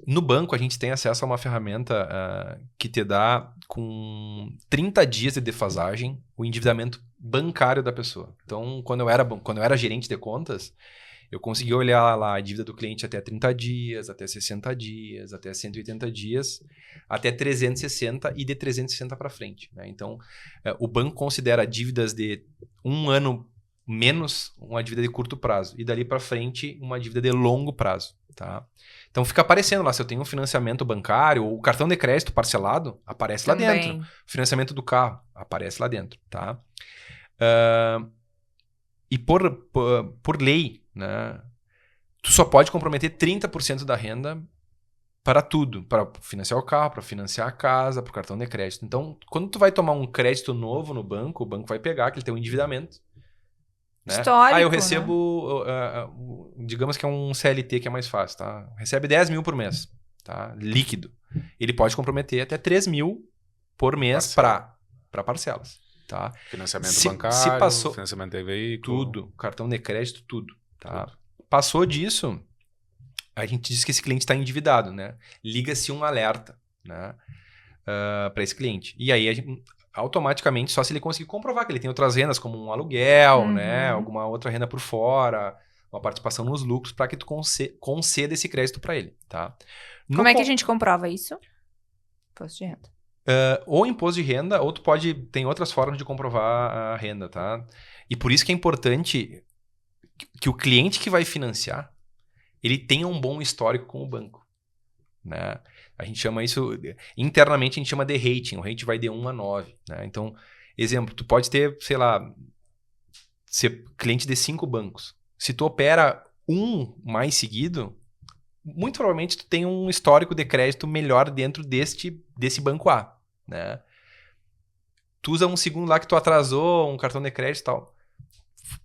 No banco, a gente tem acesso a uma ferramenta que te dá, com 30 dias de defasagem, o endividamento bancário da pessoa. Então, quando eu era gerente de contas, eu conseguia olhar lá a dívida do cliente até 30 dias, até 60 dias, até 180 dias, até 360 e de 360 para frente. Né? Então, o banco considera dívidas de um ano menos uma dívida de curto prazo. E dali para frente, uma dívida de longo prazo. Tá? Então, fica aparecendo lá. Se eu tenho um financiamento bancário ou o cartão de crédito parcelado, aparece lá dentro. Financiamento do carro, aparece lá dentro. Tá? E por lei, né, tu só pode comprometer 30% da renda para tudo. Para financiar o carro, para financiar a casa, para o cartão de crédito. Então, quando tu vai tomar um crédito novo no banco, o banco vai pegar aquele teu endividamento. Né? Histórico, eu recebo, digamos que é um CLT que é mais fácil, tá? Recebe 10 mil por mês, tá? Líquido. Ele pode comprometer até 3 mil por mês para parcelas, tá? Financiamento bancário, passou, financiamento de veículo. Tudo, cartão de crédito, tudo, tá? Passou disso, a gente diz que esse cliente está endividado, né? Liga-se um alerta, né? Para esse cliente. E aí a gente... automaticamente, só se ele conseguir comprovar que ele tem outras rendas, como um aluguel, né? Alguma outra renda por fora, uma participação nos lucros, para que tu conceda esse crédito para ele, tá? Como é que a gente comprova isso? Imposto de renda. Ou imposto de renda, ou tem outras formas de comprovar a renda, tá? E por isso que é importante que o cliente que vai financiar, ele tenha um bom histórico com o banco, né? A gente chama isso, internamente a gente chama de rating. O rating vai de 1 a 9. Né? Então, exemplo, tu pode ter, sei lá, ser cliente de 5 bancos. Se tu opera um mais seguido, muito provavelmente tu tem um histórico de crédito melhor dentro desse banco A. Né? Tu usa um segundo lá que tu atrasou um cartão de crédito e tal.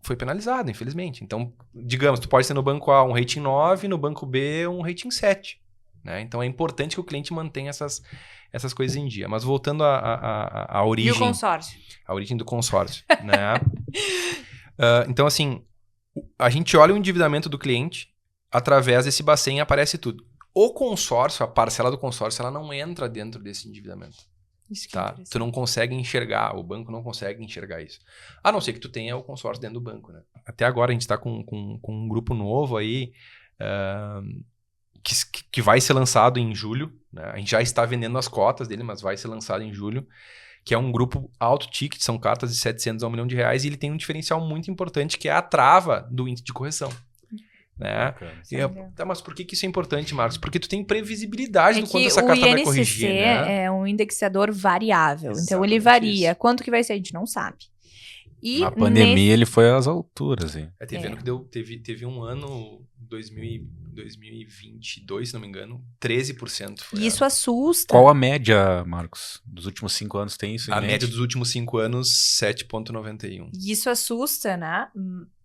Foi penalizado, infelizmente. Então, digamos, tu pode ter no banco A um rating 9, no banco B um rating 7. Né? Então é importante que o cliente mantenha essas coisas em dia. Mas voltando à origem... E o consórcio? A origem do consórcio. Né? Então, assim, a gente olha o endividamento do cliente, através desse bacen aparece tudo. O consórcio, a parcela do consórcio, ela não entra dentro desse endividamento. Isso que tá? Tu não consegue enxergar, o banco não consegue enxergar isso. A não ser que tu tenha o consórcio dentro do banco. Né? Até agora a gente está com um grupo novo aí... Que vai ser lançado em julho, né? A gente já está vendendo as cotas dele, mas vai ser lançado em julho, que é um grupo alto ticket, são cartas de 700 a 1 milhão de reais, e ele tem um diferencial muito importante, que é a trava do índice de correção. Né? Mas por que isso é importante, Marcos? Porque tu tem previsibilidade do quanto essa carta vai corrigir. O INCC é um indexador variável, então ele varia. Isso. Quanto que vai ser, a gente não sabe. E na pandemia ele foi às alturas. Hein? Vendo que teve um ano, 2022, se não me engano, 13%. Isso assusta. Qual a média, Marcos? Dos últimos 5 anos tem isso? A média dos últimos 5 anos, 7,91. Isso assusta, né?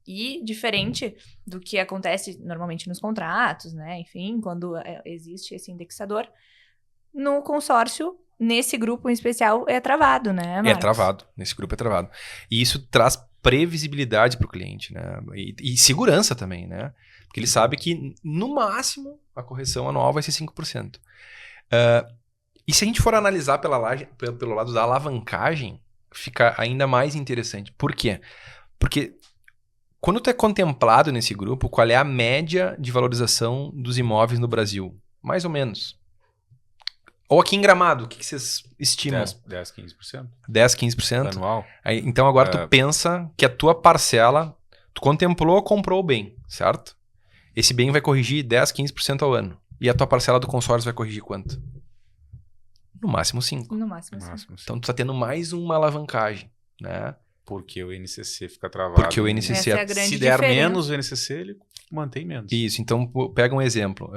E diferente do que acontece normalmente nos contratos, né? Enfim, quando existe esse indexador, no consórcio, nesse grupo em especial, é travado, né, Marcos? É travado. Nesse grupo é travado. E isso traz previsibilidade para o cliente, né? E segurança também, né? Porque ele sabe que, no máximo, a correção anual vai ser 5%. E se a gente for analisar pelo lado da alavancagem, fica ainda mais interessante. Por quê? Porque quando tu é contemplado nesse grupo, qual é a média de valorização dos imóveis no Brasil? Mais ou menos. Ou aqui em Gramado, o que vocês estimam? 10, 15%. 10, 15%? Anual. Aí, então agora tu pensa que a tua parcela, tu contemplou, comprou o bem, certo? Esse bem vai corrigir 10, 15% ao ano. E a tua parcela do consórcio vai corrigir quanto? No máximo 5. No máximo 5. Então tu tá tendo mais uma alavancagem, né? Porque o INCC fica travado. Porque o INCC... Essa é a grande se der diferença. menos o INCC, ele mantém menos. Isso, então pega um exemplo.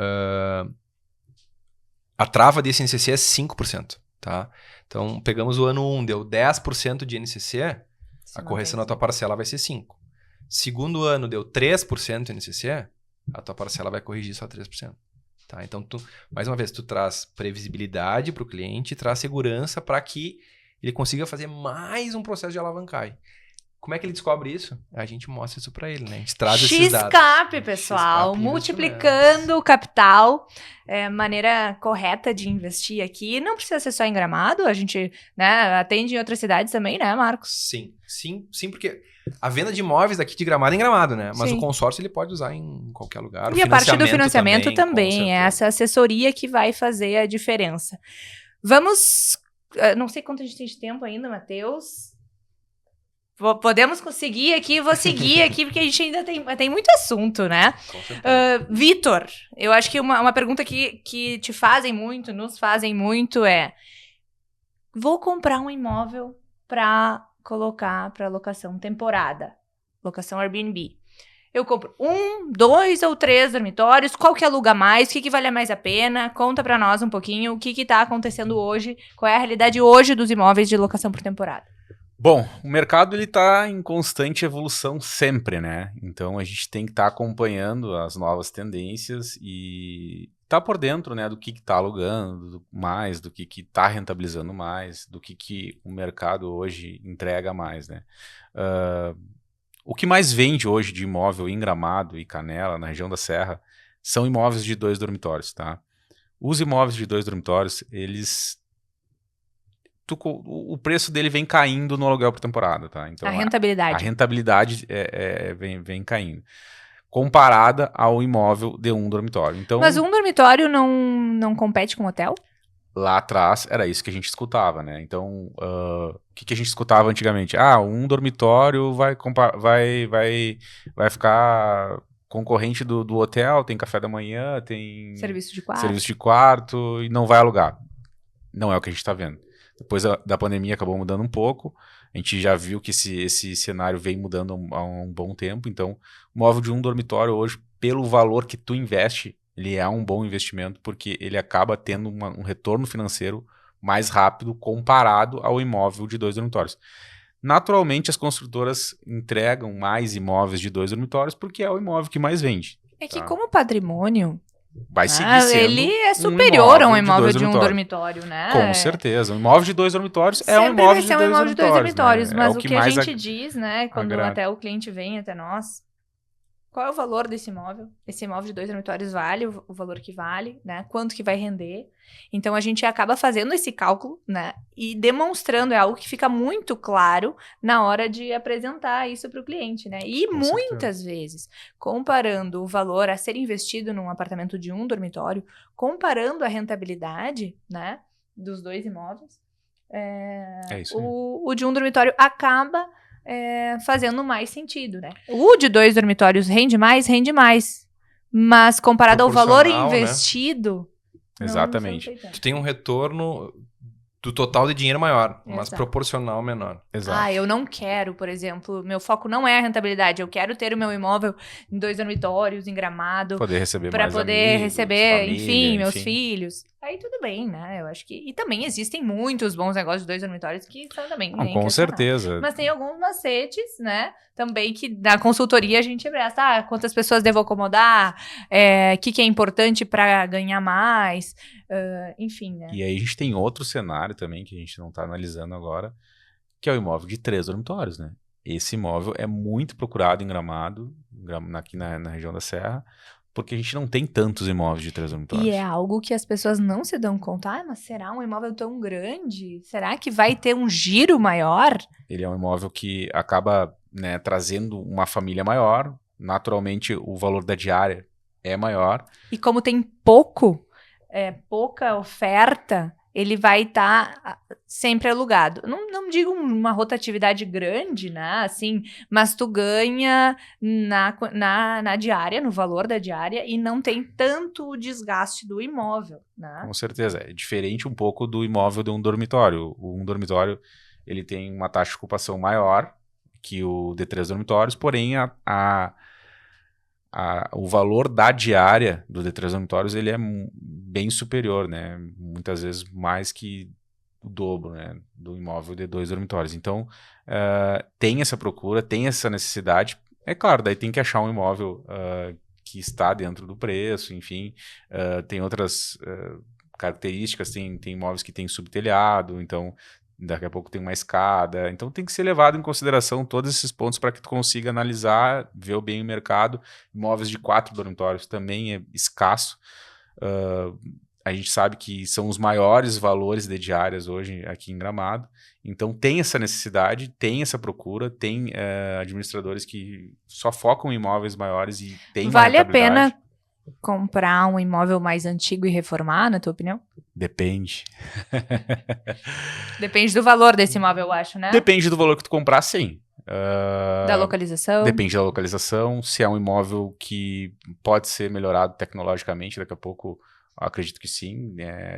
A trava desse INCC é 5%, tá? Então, pegamos o ano 1, deu 10% de INCC, a correção na tua parcela vai ser 5%. Segundo ano, deu 3% de INCC, a tua parcela vai corrigir só 3%. Tá? Então, mais uma vez, tu traz previsibilidade para o cliente, traz segurança para que ele consiga fazer mais um processo de alavancagem. Como é que ele descobre isso? A gente mostra isso para ele, né? A gente traz esses dados. X-Cap, pessoal, X-Cap multiplicando o capital, maneira correta de investir aqui. Não precisa ser só em Gramado, a gente, né, atende em outras cidades também, né, Marcos? Sim, porque a venda de imóveis daqui de Gramado é em Gramado, né? Mas Sim. o consórcio ele pode usar em qualquer lugar. E a parte do financiamento com também, certeza. é essa assessoria que vai fazer a diferença. Vamos, não sei quanto a gente tem de tempo ainda, Matheus. Podemos conseguir aqui, vou seguir aqui, porque a gente ainda tem muito assunto, né? Com certeza. Vitor, eu acho que uma pergunta que te fazem muito, nos fazem muito é: vou comprar um imóvel para colocar para locação temporada, locação Airbnb. Eu compro 1, 2 ou 3 dormitórios, qual que aluga mais, o que vale mais a pena? Conta para nós um pouquinho o que tá acontecendo hoje, qual é a realidade hoje dos imóveis de locação por temporada. Bom, o mercado ele está em constante evolução sempre, né? Então a gente tem que estar acompanhando as novas tendências e tá por dentro, né, do que está alugando mais, do que está rentabilizando mais, do que o mercado hoje entrega mais, né? O que mais vende hoje de imóvel em Gramado e Canela, na região da Serra, são imóveis de 2 dormitórios, tá? Os imóveis de 2 dormitórios, o preço dele vem caindo no aluguel por temporada, tá? Então, A rentabilidade. A rentabilidade vem caindo, comparada ao imóvel de 1 dormitório. Então, mas um dormitório não compete com hotel? Lá atrás era isso que a gente escutava, né? Então, o que a gente escutava antigamente? Ah, um dormitório vai ficar concorrente do hotel, tem café da manhã, tem serviço de quarto e não vai alugar. Não é o que a gente está vendo. Depois da pandemia acabou mudando um pouco. A gente já viu que esse cenário vem mudando há um bom tempo. Então, o imóvel de 1 dormitório hoje, pelo valor que tu investe, ele é um bom investimento porque ele acaba tendo um retorno financeiro mais rápido comparado ao imóvel de 2 dormitórios. Naturalmente, as construtoras entregam mais imóveis de 2 dormitórios porque é o imóvel que mais vende. É que como patrimônio, vai seguir sendo ele é superior a um imóvel de 1 dormitório, né? Com certeza. Um imóvel de 2 dormitórios é um imóvel de 2 dormitórios. Né? Mas o que a gente diz, né, quando até o cliente vem até nós, qual é o valor desse imóvel? Esse imóvel de 2 dormitórios vale o valor que vale, né? Quanto que vai render? Então, a gente acaba fazendo esse cálculo, né? E demonstrando, é algo que fica muito claro na hora de apresentar isso para o cliente, né? E Com muitas certeza. vezes, comparando o valor a ser investido num apartamento de 1 dormitório, comparando a rentabilidade, né, dos 2 imóveis, isso aí. o de 1 dormitório acaba fazendo mais sentido, né? O de 2 dormitórios rende mais, mas comparado ao valor investido... Né? Exatamente. Tu tem um retorno do total de dinheiro maior, mas Exato. proporcional menor. Exato. Eu não quero, por exemplo, meu foco não é a rentabilidade, eu quero ter o meu imóvel em 2 dormitórios, em Gramado, poder receber para mais poder amigos, receber, família, enfim, meus filhos. Aí tudo bem, né? Eu acho que... E também existem muitos bons negócios de 2 dormitórios que são também... com certeza. Mas tem alguns macetes, né? Também que na consultoria a gente presta. Quantas pessoas devo acomodar? O que é importante para ganhar mais? Enfim, né? E aí a gente tem outro cenário também que a gente não está analisando agora, que é o imóvel de 3 dormitórios, né? Esse imóvel é muito procurado em Gramado, aqui na região da Serra, porque a gente não tem tantos imóveis de 3 dormitórios. E é algo que as pessoas não se dão conta. Mas será um imóvel tão grande? Será que vai ter um giro maior? Ele é um imóvel que acaba, né, trazendo uma família maior. Naturalmente, o valor da diária é maior. E como tem pouca oferta, ele vai estar sempre alugado. Não digo uma rotatividade grande, né, assim, mas tu ganha na diária, no valor da diária, e não tem tanto o desgaste do imóvel, né? Com certeza. É diferente um pouco do imóvel de 1 dormitório. O 1 dormitório, ele tem uma taxa de ocupação maior que o de 3 dormitórios, porém o valor da diária do D3 dormitórios ele é bem superior, né? Muitas vezes mais que o dobro, né, do imóvel de 2 dormitórios. Então, tem essa procura, tem essa necessidade. É claro, daí tem que achar um imóvel que está dentro do preço, enfim. Tem outras características, tem imóveis que tem subtelhado, então daqui a pouco tem uma escada. Então tem que ser levado em consideração todos esses pontos para que tu consiga analisar, ver bem o mercado. Imóveis de 4 dormitórios também é escasso. A gente sabe que são os maiores valores de diárias hoje aqui em Gramado. Então tem essa necessidade, tem essa procura, tem administradores que só focam em imóveis maiores e tem Vale uma a pena rentabilidade. comprar um imóvel mais antigo e reformar, na tua opinião? Depende. Depende do valor desse imóvel, eu acho, né? Depende do valor que tu comprar, sim. Da localização. Depende da localização. Se é um imóvel que pode ser melhorado tecnologicamente, daqui a pouco acredito que sim.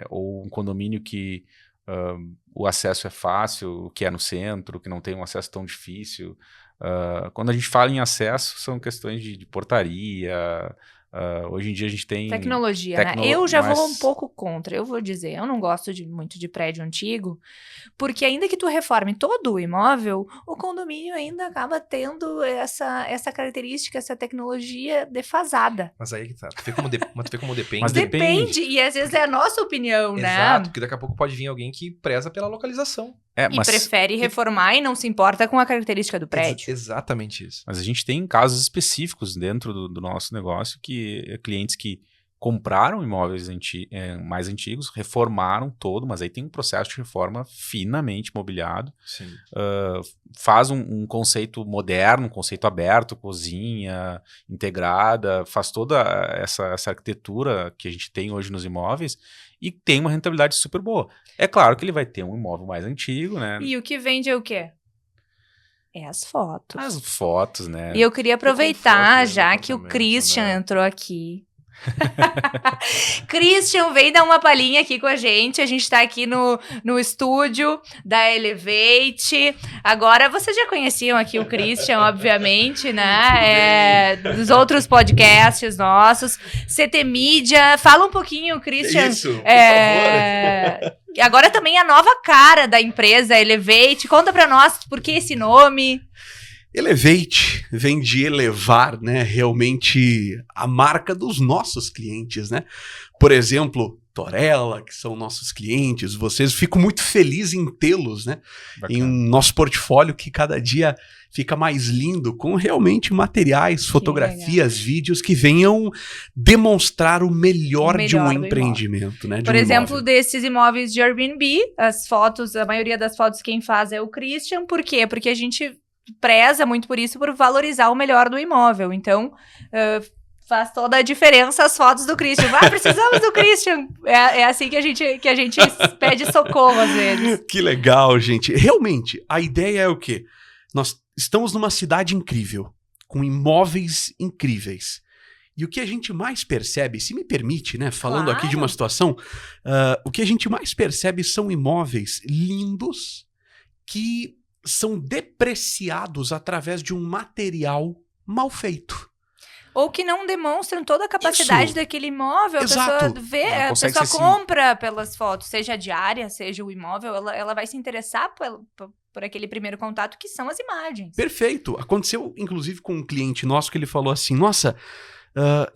Ou um condomínio que o acesso é fácil, que é no centro, que não tem um acesso tão difícil. Quando a gente fala em acesso, são questões de portaria. Hoje em dia a gente tem... Tecnologia, né? Eu já vou um pouco contra, eu vou dizer. Eu não gosto muito de prédio antigo, porque ainda que tu reforme todo o imóvel, o condomínio ainda acaba tendo essa característica, essa tecnologia defasada. Mas aí que tá. Tu vê como depende. Mas Depende, e às vezes é a nossa opinião, né? Exato, porque daqui a pouco pode vir alguém que preza pela localização. E prefere reformar e não se importa com a característica do prédio. Exatamente isso. Mas a gente tem casos específicos dentro do nosso negócio que clientes que compraram imóveis mais antigos, reformaram todo, mas aí tem um processo de reforma finamente mobiliado. Sim. Faz um conceito moderno, um conceito aberto, cozinha integrada, faz toda essa arquitetura que a gente tem hoje nos imóveis e tem uma rentabilidade super boa. É claro que ele vai ter um imóvel mais antigo, né? E o que vende é o quê? É as fotos. As fotos, né? E eu queria aproveitar, conforto, já que o Christian né? entrou aqui. Christian, vem dar uma palhinha aqui com a gente. A gente tá aqui no estúdio da Elevate. Agora, vocês já conheciam aqui o Christian, obviamente, né? Dos outros podcasts nossos. CT Mídia. Fala um pouquinho, Christian. Isso, por favor. Agora também a nova cara da empresa, Elevate. Conta pra nós por que esse nome. Elevate vem de elevar, né, realmente a marca dos nossos clientes, né? Por exemplo, Torella, que são nossos clientes, vocês, fico muito feliz em tê-los, né? Bacana. Em nosso portfólio que cada dia fica mais lindo, com realmente materiais, fotografias, vídeos que venham demonstrar o melhor de um do empreendimento, né? De Por um exemplo, imóvel. desses imóveis de Airbnb, as fotos, a maioria das fotos quem faz é o Christian. Por quê? Porque a gente preza muito por isso, por valorizar o melhor do imóvel. Então, faz toda a diferença as fotos do Christian. Precisamos do Christian. É assim que a gente pede socorro às vezes. Que legal, gente. Realmente, a ideia é o quê? Nós estamos numa cidade incrível, com imóveis incríveis. E o que a gente mais percebe, se me permite, né, falando aqui de uma situação, o que a gente mais percebe são imóveis lindos que são depreciados através de um material mal feito. Ou que não demonstram toda a capacidade daquele imóvel. Exato. A pessoa vê, Não a consegue pessoa ser compra pelas fotos, seja a diária, seja o imóvel, ela vai se interessar por aquele primeiro contato, que são as imagens. Perfeito. Aconteceu, inclusive, com um cliente nosso que ele falou assim, nossa,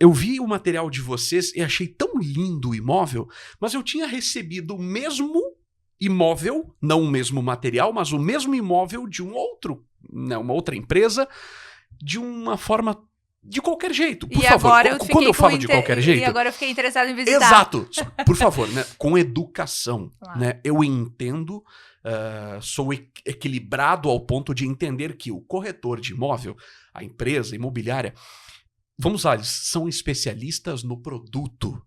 eu vi o material de vocês e achei tão lindo o imóvel, mas eu tinha recebido o mesmo imóvel, não o mesmo material, mas o mesmo imóvel de um outro, né, uma outra empresa, de uma forma de qualquer jeito. Por favor, agora quando eu falo de qualquer jeito... E agora eu fiquei interessado em visitar. Exato. Por favor, né, com educação. Claro. Né, eu entendo, sou equilibrado ao ponto de entender que o corretor de imóvel, a empresa imobiliária, vamos lá, eles são especialistas no produto.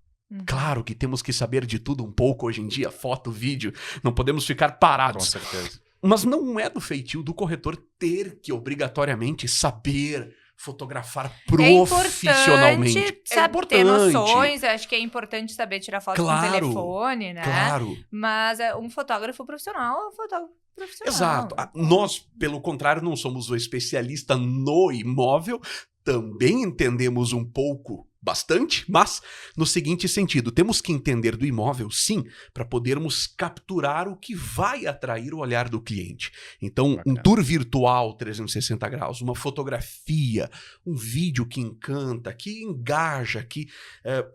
Claro que temos que saber de tudo um pouco hoje em dia, foto, vídeo, não podemos ficar parados. Com certeza. Mas não é do feitio do corretor ter que obrigatoriamente saber fotografar profissionalmente. É importante ter noções, acho que é importante saber tirar foto com o telefone, né? Claro. Mas um fotógrafo profissional é um fotógrafo profissional. Exato. Nós, pelo contrário, não somos o especialista no imóvel, também entendemos um pouco, bastante, mas no seguinte sentido, temos que entender do imóvel, sim, para podermos capturar o que vai atrair o olhar do cliente. Então, um tour virtual 360 graus, uma fotografia, um vídeo que encanta, que engaja, que,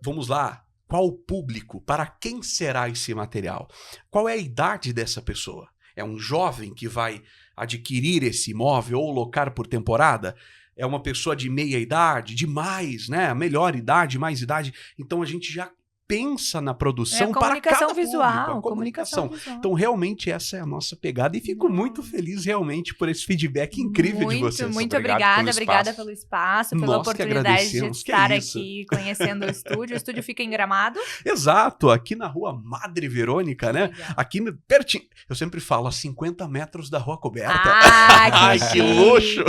vamos lá, qual o público, para quem será esse material? Qual é a idade dessa pessoa? É um jovem que vai adquirir esse imóvel ou locar por temporada? É uma pessoa de meia idade, de mais, né? Melhor idade, mais idade. Então a gente já pensa na produção para cada público, a comunicação visual. Então realmente essa é a nossa pegada e fico muito feliz realmente por esse feedback incrível de vocês. Muito Obrigado obrigada pelo espaço, pela Nós que oportunidade de agradecemos, que estar isso. aqui conhecendo o estúdio. O estúdio fica em Gramado. Exato, aqui na rua Madre Verônica, né? Legal. Aqui pertinho, eu sempre falo, a 50 metros da Rua Coberta. Ah, Ai, que luxo!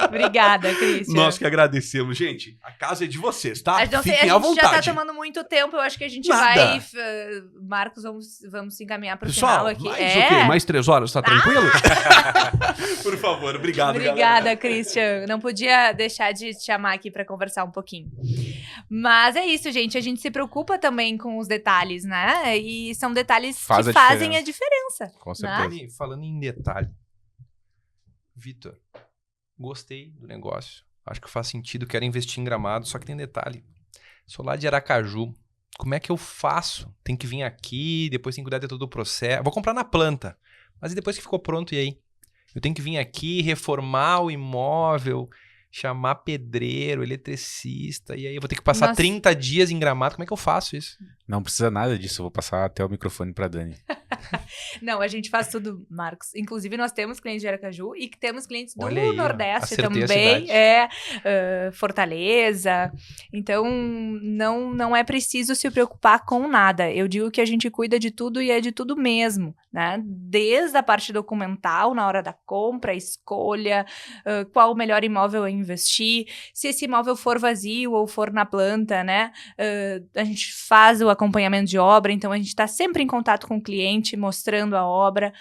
Obrigada, Christian. Nós que agradecemos, gente. A casa é de vocês, tá? A gente Fiquem à já vontade. tá tomando muito tempo, eu acho que a gente Nada. vai... Marcos, vamos se encaminhar para o Pessoal, final aqui. mais o quê? Mais 3 horas, tá tranquilo? Por favor, obrigado, Obrigada, galera. Christian. Não podia deixar de te chamar aqui para conversar um pouquinho. Mas é isso, gente. A gente se preocupa também com os detalhes, né? E são detalhes Faz que a fazem a diferença. Com Né? certeza. Falando em detalhe, Vitor, gostei do negócio. Acho que faz sentido, quero investir em Gramado, só que tem detalhe. Sou lá de Aracaju. Como é que eu faço? Tem que vir aqui, depois tem que cuidar de todo o processo. Vou comprar na planta. Mas e depois que ficou pronto, e aí? Eu tenho que vir aqui, reformar o imóvel, chamar pedreiro, eletricista, e aí eu vou ter que passar Nossa. 30 dias em Gramado. Como é que eu faço isso? Não precisa nada disso, eu vou passar até o microfone pra Dani. Não, a gente faz tudo, Marcos. Inclusive, nós temos clientes de Aracaju e que temos clientes do Olha aí, ó. Nordeste Acertei a também. cidade. Fortaleza. Então, não é preciso se preocupar com nada. Eu digo que a gente cuida de tudo e é de tudo mesmo, né? Desde a parte documental, na hora da compra, escolha, qual o melhor imóvel a investir, se esse imóvel for vazio ou for na planta, né? A gente faz o acompanhamento de obra, então a gente está sempre em contato com o cliente, mostrando a obra.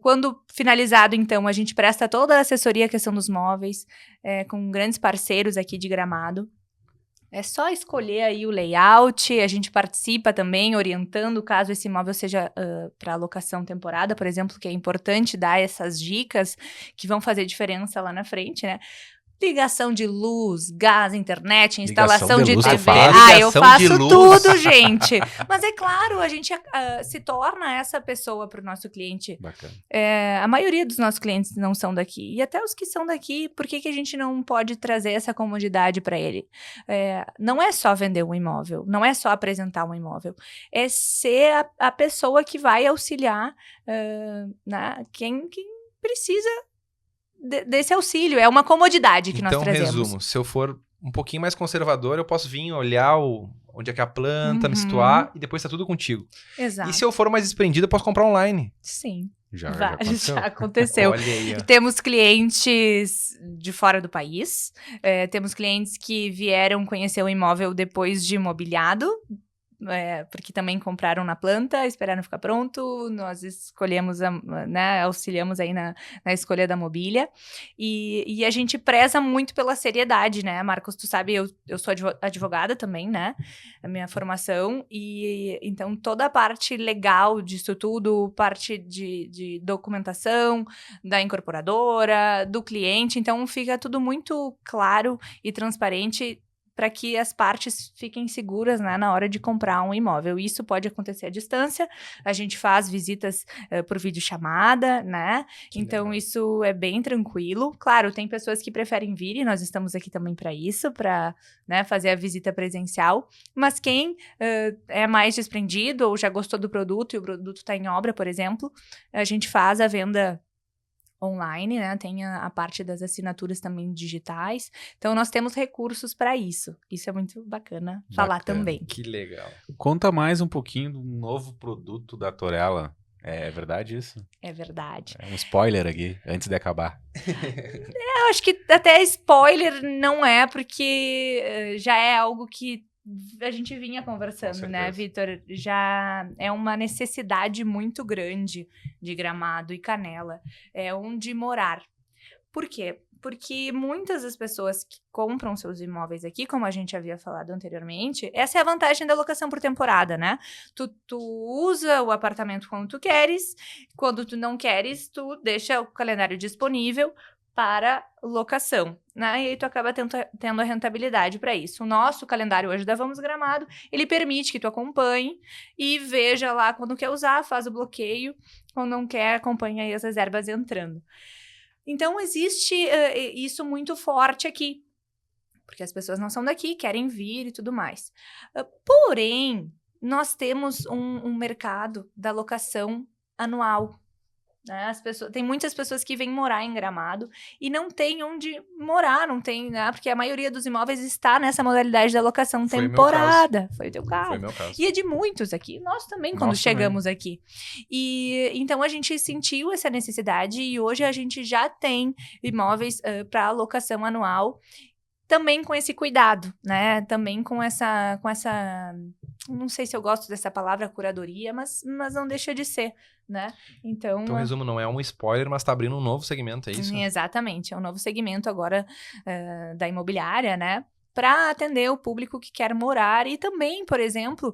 Quando finalizado, então, a gente presta toda a assessoria à questão dos móveis, com grandes parceiros aqui de Gramado. É só escolher aí o layout, a gente participa também, orientando caso esse imóvel seja para alocação temporada, por exemplo, que é importante dar essas dicas que vão fazer diferença lá na frente, né? Ligação de luz, gás, internet, instalação de luz, TV. tu faz? Eu Ligação faço de luz. tudo, gente. Mas é claro, a gente se torna essa pessoa para o nosso cliente. Bacana. A maioria dos nossos clientes não são daqui. E até os que são daqui, por que a gente não pode trazer essa comodidade para ele? Não é só vender um imóvel, não é só apresentar um imóvel. É ser a pessoa que vai auxiliar quem precisa desse auxílio. É uma comodidade que nós trazemos. Então, resumo, se eu for um pouquinho mais conservador, eu posso vir olhar onde é que é a planta, me situar, e depois tá tudo contigo. Exato. E se eu for mais desprendido, eu posso comprar online. Sim. Já Já aconteceu. aconteceu. Olha aí, ó. Temos clientes de fora do país, temos clientes que vieram conhecer o imóvel depois de imobiliado, porque também compraram na planta, esperaram ficar pronto, nós escolhemos, auxiliamos aí na escolha da mobília, e a gente preza muito pela seriedade, né, Marcos? Tu sabe, eu sou advogada também, né, a minha formação, e então toda a parte legal disso tudo, parte de documentação, da incorporadora, do cliente, então fica tudo muito claro e transparente para que as partes fiquem seguras, né, na hora de comprar um imóvel. Isso pode acontecer à distância, a gente faz visitas por videochamada, né? Então, legal. isso é bem tranquilo. Claro, tem pessoas que preferem vir e nós estamos aqui também para isso, para fazer a visita presencial. Mas quem é mais desprendido ou já gostou do produto e o produto está em obra, por exemplo, a gente faz a venda online, né? Tem a parte das assinaturas também digitais. Então, nós temos recursos para isso. Isso é muito bacana falar Bacana. também. Que legal. Conta mais um pouquinho do novo produto da Torella. É verdade isso? É verdade. É um spoiler aqui, antes de acabar. Eu acho que até spoiler não é, porque já é algo que a gente vinha conversando, né, certeza. Vitor? Já é uma necessidade muito grande de Gramado e Canela. É onde morar. Por quê? Porque muitas das pessoas que compram seus imóveis aqui, como a gente havia falado anteriormente, essa é a vantagem da locação por temporada, né? Tu usa o apartamento quando tu queres, quando tu não queres, tu deixa o calendário disponível, para locação, né? E aí tu acaba tendo a rentabilidade para isso. O nosso calendário hoje da Vamos Gramado, ele permite que tu acompanhe e veja lá quando quer usar, faz o bloqueio, quando não quer, acompanha aí as reservas entrando. Então, existe isso muito forte aqui, porque as pessoas não são daqui, querem vir e tudo mais. Porém, nós temos um mercado da locação anual. Né? Tem muitas pessoas que vêm morar em Gramado e não tem onde morar, não tem, né? Porque a maioria dos imóveis está nessa modalidade da locação temporada. Foi o teu caso. Foi meu caso. E é de muitos aqui, nós também, quando chegamos aqui. E então a gente sentiu essa necessidade e hoje a gente já tem imóveis para locação anual, também com esse cuidado, né? Também com essa, não sei se eu gosto dessa palavra curadoria, mas não deixa de ser, né? Então, resumo, não é um spoiler, mas tá abrindo um novo segmento, é isso? Exatamente, é um novo segmento agora da imobiliária, né? Para atender o público que quer morar e também, por exemplo,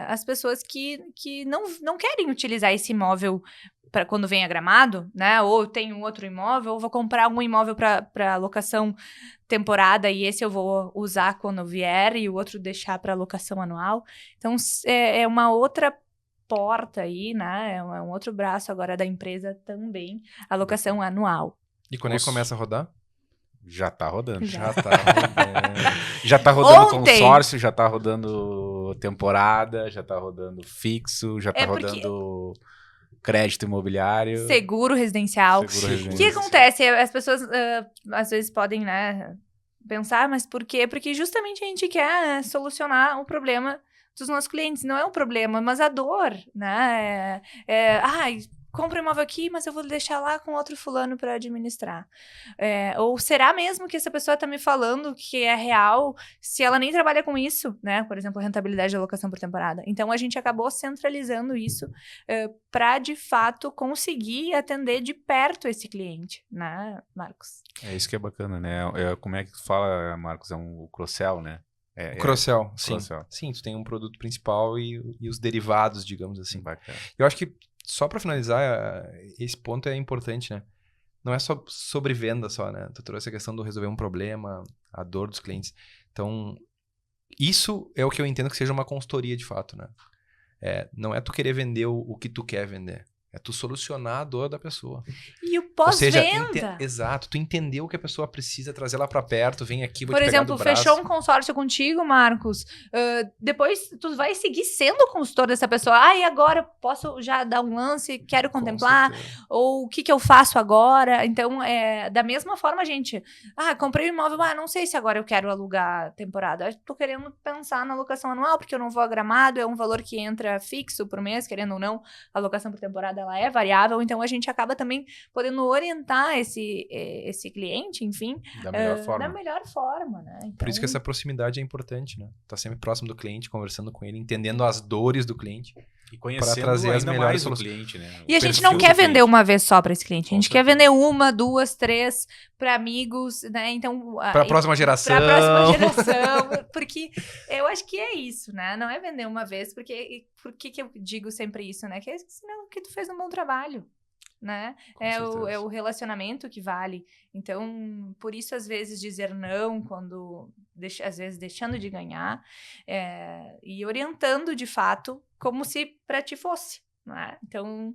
as pessoas que não querem utilizar esse imóvel para quando vem a Gramado, né? Ou tem um outro imóvel, ou vou comprar um imóvel para locação temporada e esse eu vou usar quando vier e o outro deixar para locação anual. Então, é uma outra porta aí, né? É um outro braço agora da empresa também, a locação anual. E quando é que começa a rodar? Já tá rodando. Já tá rodando. Já tá rodando Ontem. consórcio, já tá rodando temporada, já tá rodando fixo, já tá rodando crédito imobiliário. Seguro residencial. O que acontece? As pessoas às vezes podem, né, pensar, mas por quê? Porque justamente a gente quer solucionar o problema dos nossos clientes. Não é um problema, mas a dor, né? Compra um imóvel aqui, mas eu vou deixar lá com outro fulano para administrar. Ou será mesmo que essa pessoa está me falando que é real se ela nem trabalha com isso, né? Por exemplo, rentabilidade de alocação por temporada. Então, a gente acabou centralizando isso para, de fato, conseguir atender de perto esse cliente, né, Marcos? É isso que é bacana, né? Como é que tu fala, Marcos? É um cross-sell, né? Cross-sell, sim. Cross-sell. Sim, tu tem um produto principal e os derivados, digamos assim. Bacana. Eu acho que, só para finalizar, esse ponto é importante, né? Não é só sobre venda só, né? Tu trouxe a questão do resolver um problema, a dor dos clientes. Então, isso é o que eu entendo que seja uma consultoria de fato, né? Não é tu querer vender o que tu quer vender. É tu solucionar a dor da pessoa. E o Ou seja, pós-venda. exato, tu entendeu o que a pessoa precisa, trazer lá pra perto, vem aqui, vou Por te pegar exemplo, do braço. fechou um consórcio contigo, Marcos. Depois tu vai seguir sendo consultor dessa pessoa. E agora posso já dar um lance, quero contemplar. Ou o que eu faço agora? Então, da mesma forma, gente. Comprei um imóvel, não sei se agora eu quero alugar temporada. Tô querendo pensar na locação anual, porque eu não vou a Gramado, é um valor que entra fixo por mês, querendo ou não. A locação por temporada, ela é variável, então a gente acaba também podendo orientar esse cliente, enfim, Da melhor forma. Da melhor forma, né? Então, Por isso que essa proximidade é importante, né? Tá sempre próximo do cliente, conversando com ele, entendendo as dores do cliente. E conhecendo trazer as ainda melhores mais o soluções. cliente, né? E a gente não quer vender uma vez só para esse cliente. A gente quer vender 1, 2, 3 para amigos, né? Então, para a próxima geração. Para a próxima geração, porque eu acho que é isso, né? Não é vender uma vez, porque por que eu digo sempre isso, né? Que é sinal que tu fez um bom trabalho, né? É o relacionamento que vale. Então, por isso, às vezes, dizer não, às vezes deixando de ganhar, e orientando, de fato, como se para ti fosse, né? Então,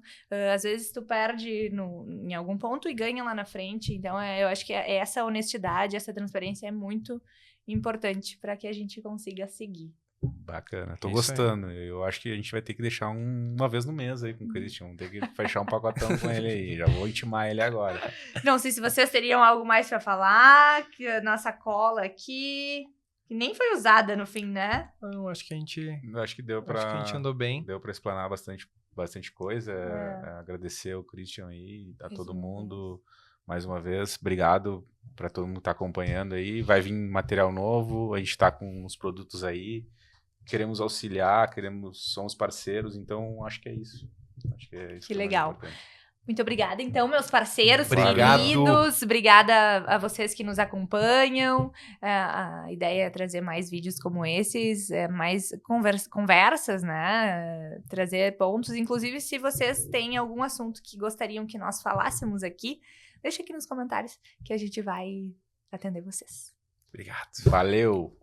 às vezes, tu perde em algum ponto e ganha lá na frente. Então, eu acho que essa honestidade, essa transparência é muito importante para que a gente consiga seguir. Bacana, tô Isso gostando. Eu acho que a gente vai ter que deixar uma vez no mês aí com o Christian. Vamos ter que fechar um pacotão com ele aí. Já vou intimar ele agora. Não sei se vocês teriam algo mais pra falar, que a nossa cola aqui, que nem foi usada no fim, né? Eu acho que a gente... Acho que deu pra... Acho que a gente andou bem. Deu pra explanar bastante coisa. Agradecer ao Christian aí, a todo mundo. Mais uma vez, obrigado pra todo mundo que tá acompanhando aí. Vai vir material novo, a gente tá com uns produtos aí. Queremos auxiliar, somos parceiros, então acho que é isso. Acho que é isso que legal. Muito obrigada, então, meus parceiros Obrigado. queridos. Obrigada a vocês que nos acompanham. A ideia é trazer mais vídeos como esses, mais conversas, né? Trazer pontos. Inclusive, se vocês têm algum assunto que gostariam que nós falássemos aqui, Deixa aqui nos comentários que a gente vai atender vocês. Obrigado. Valeu!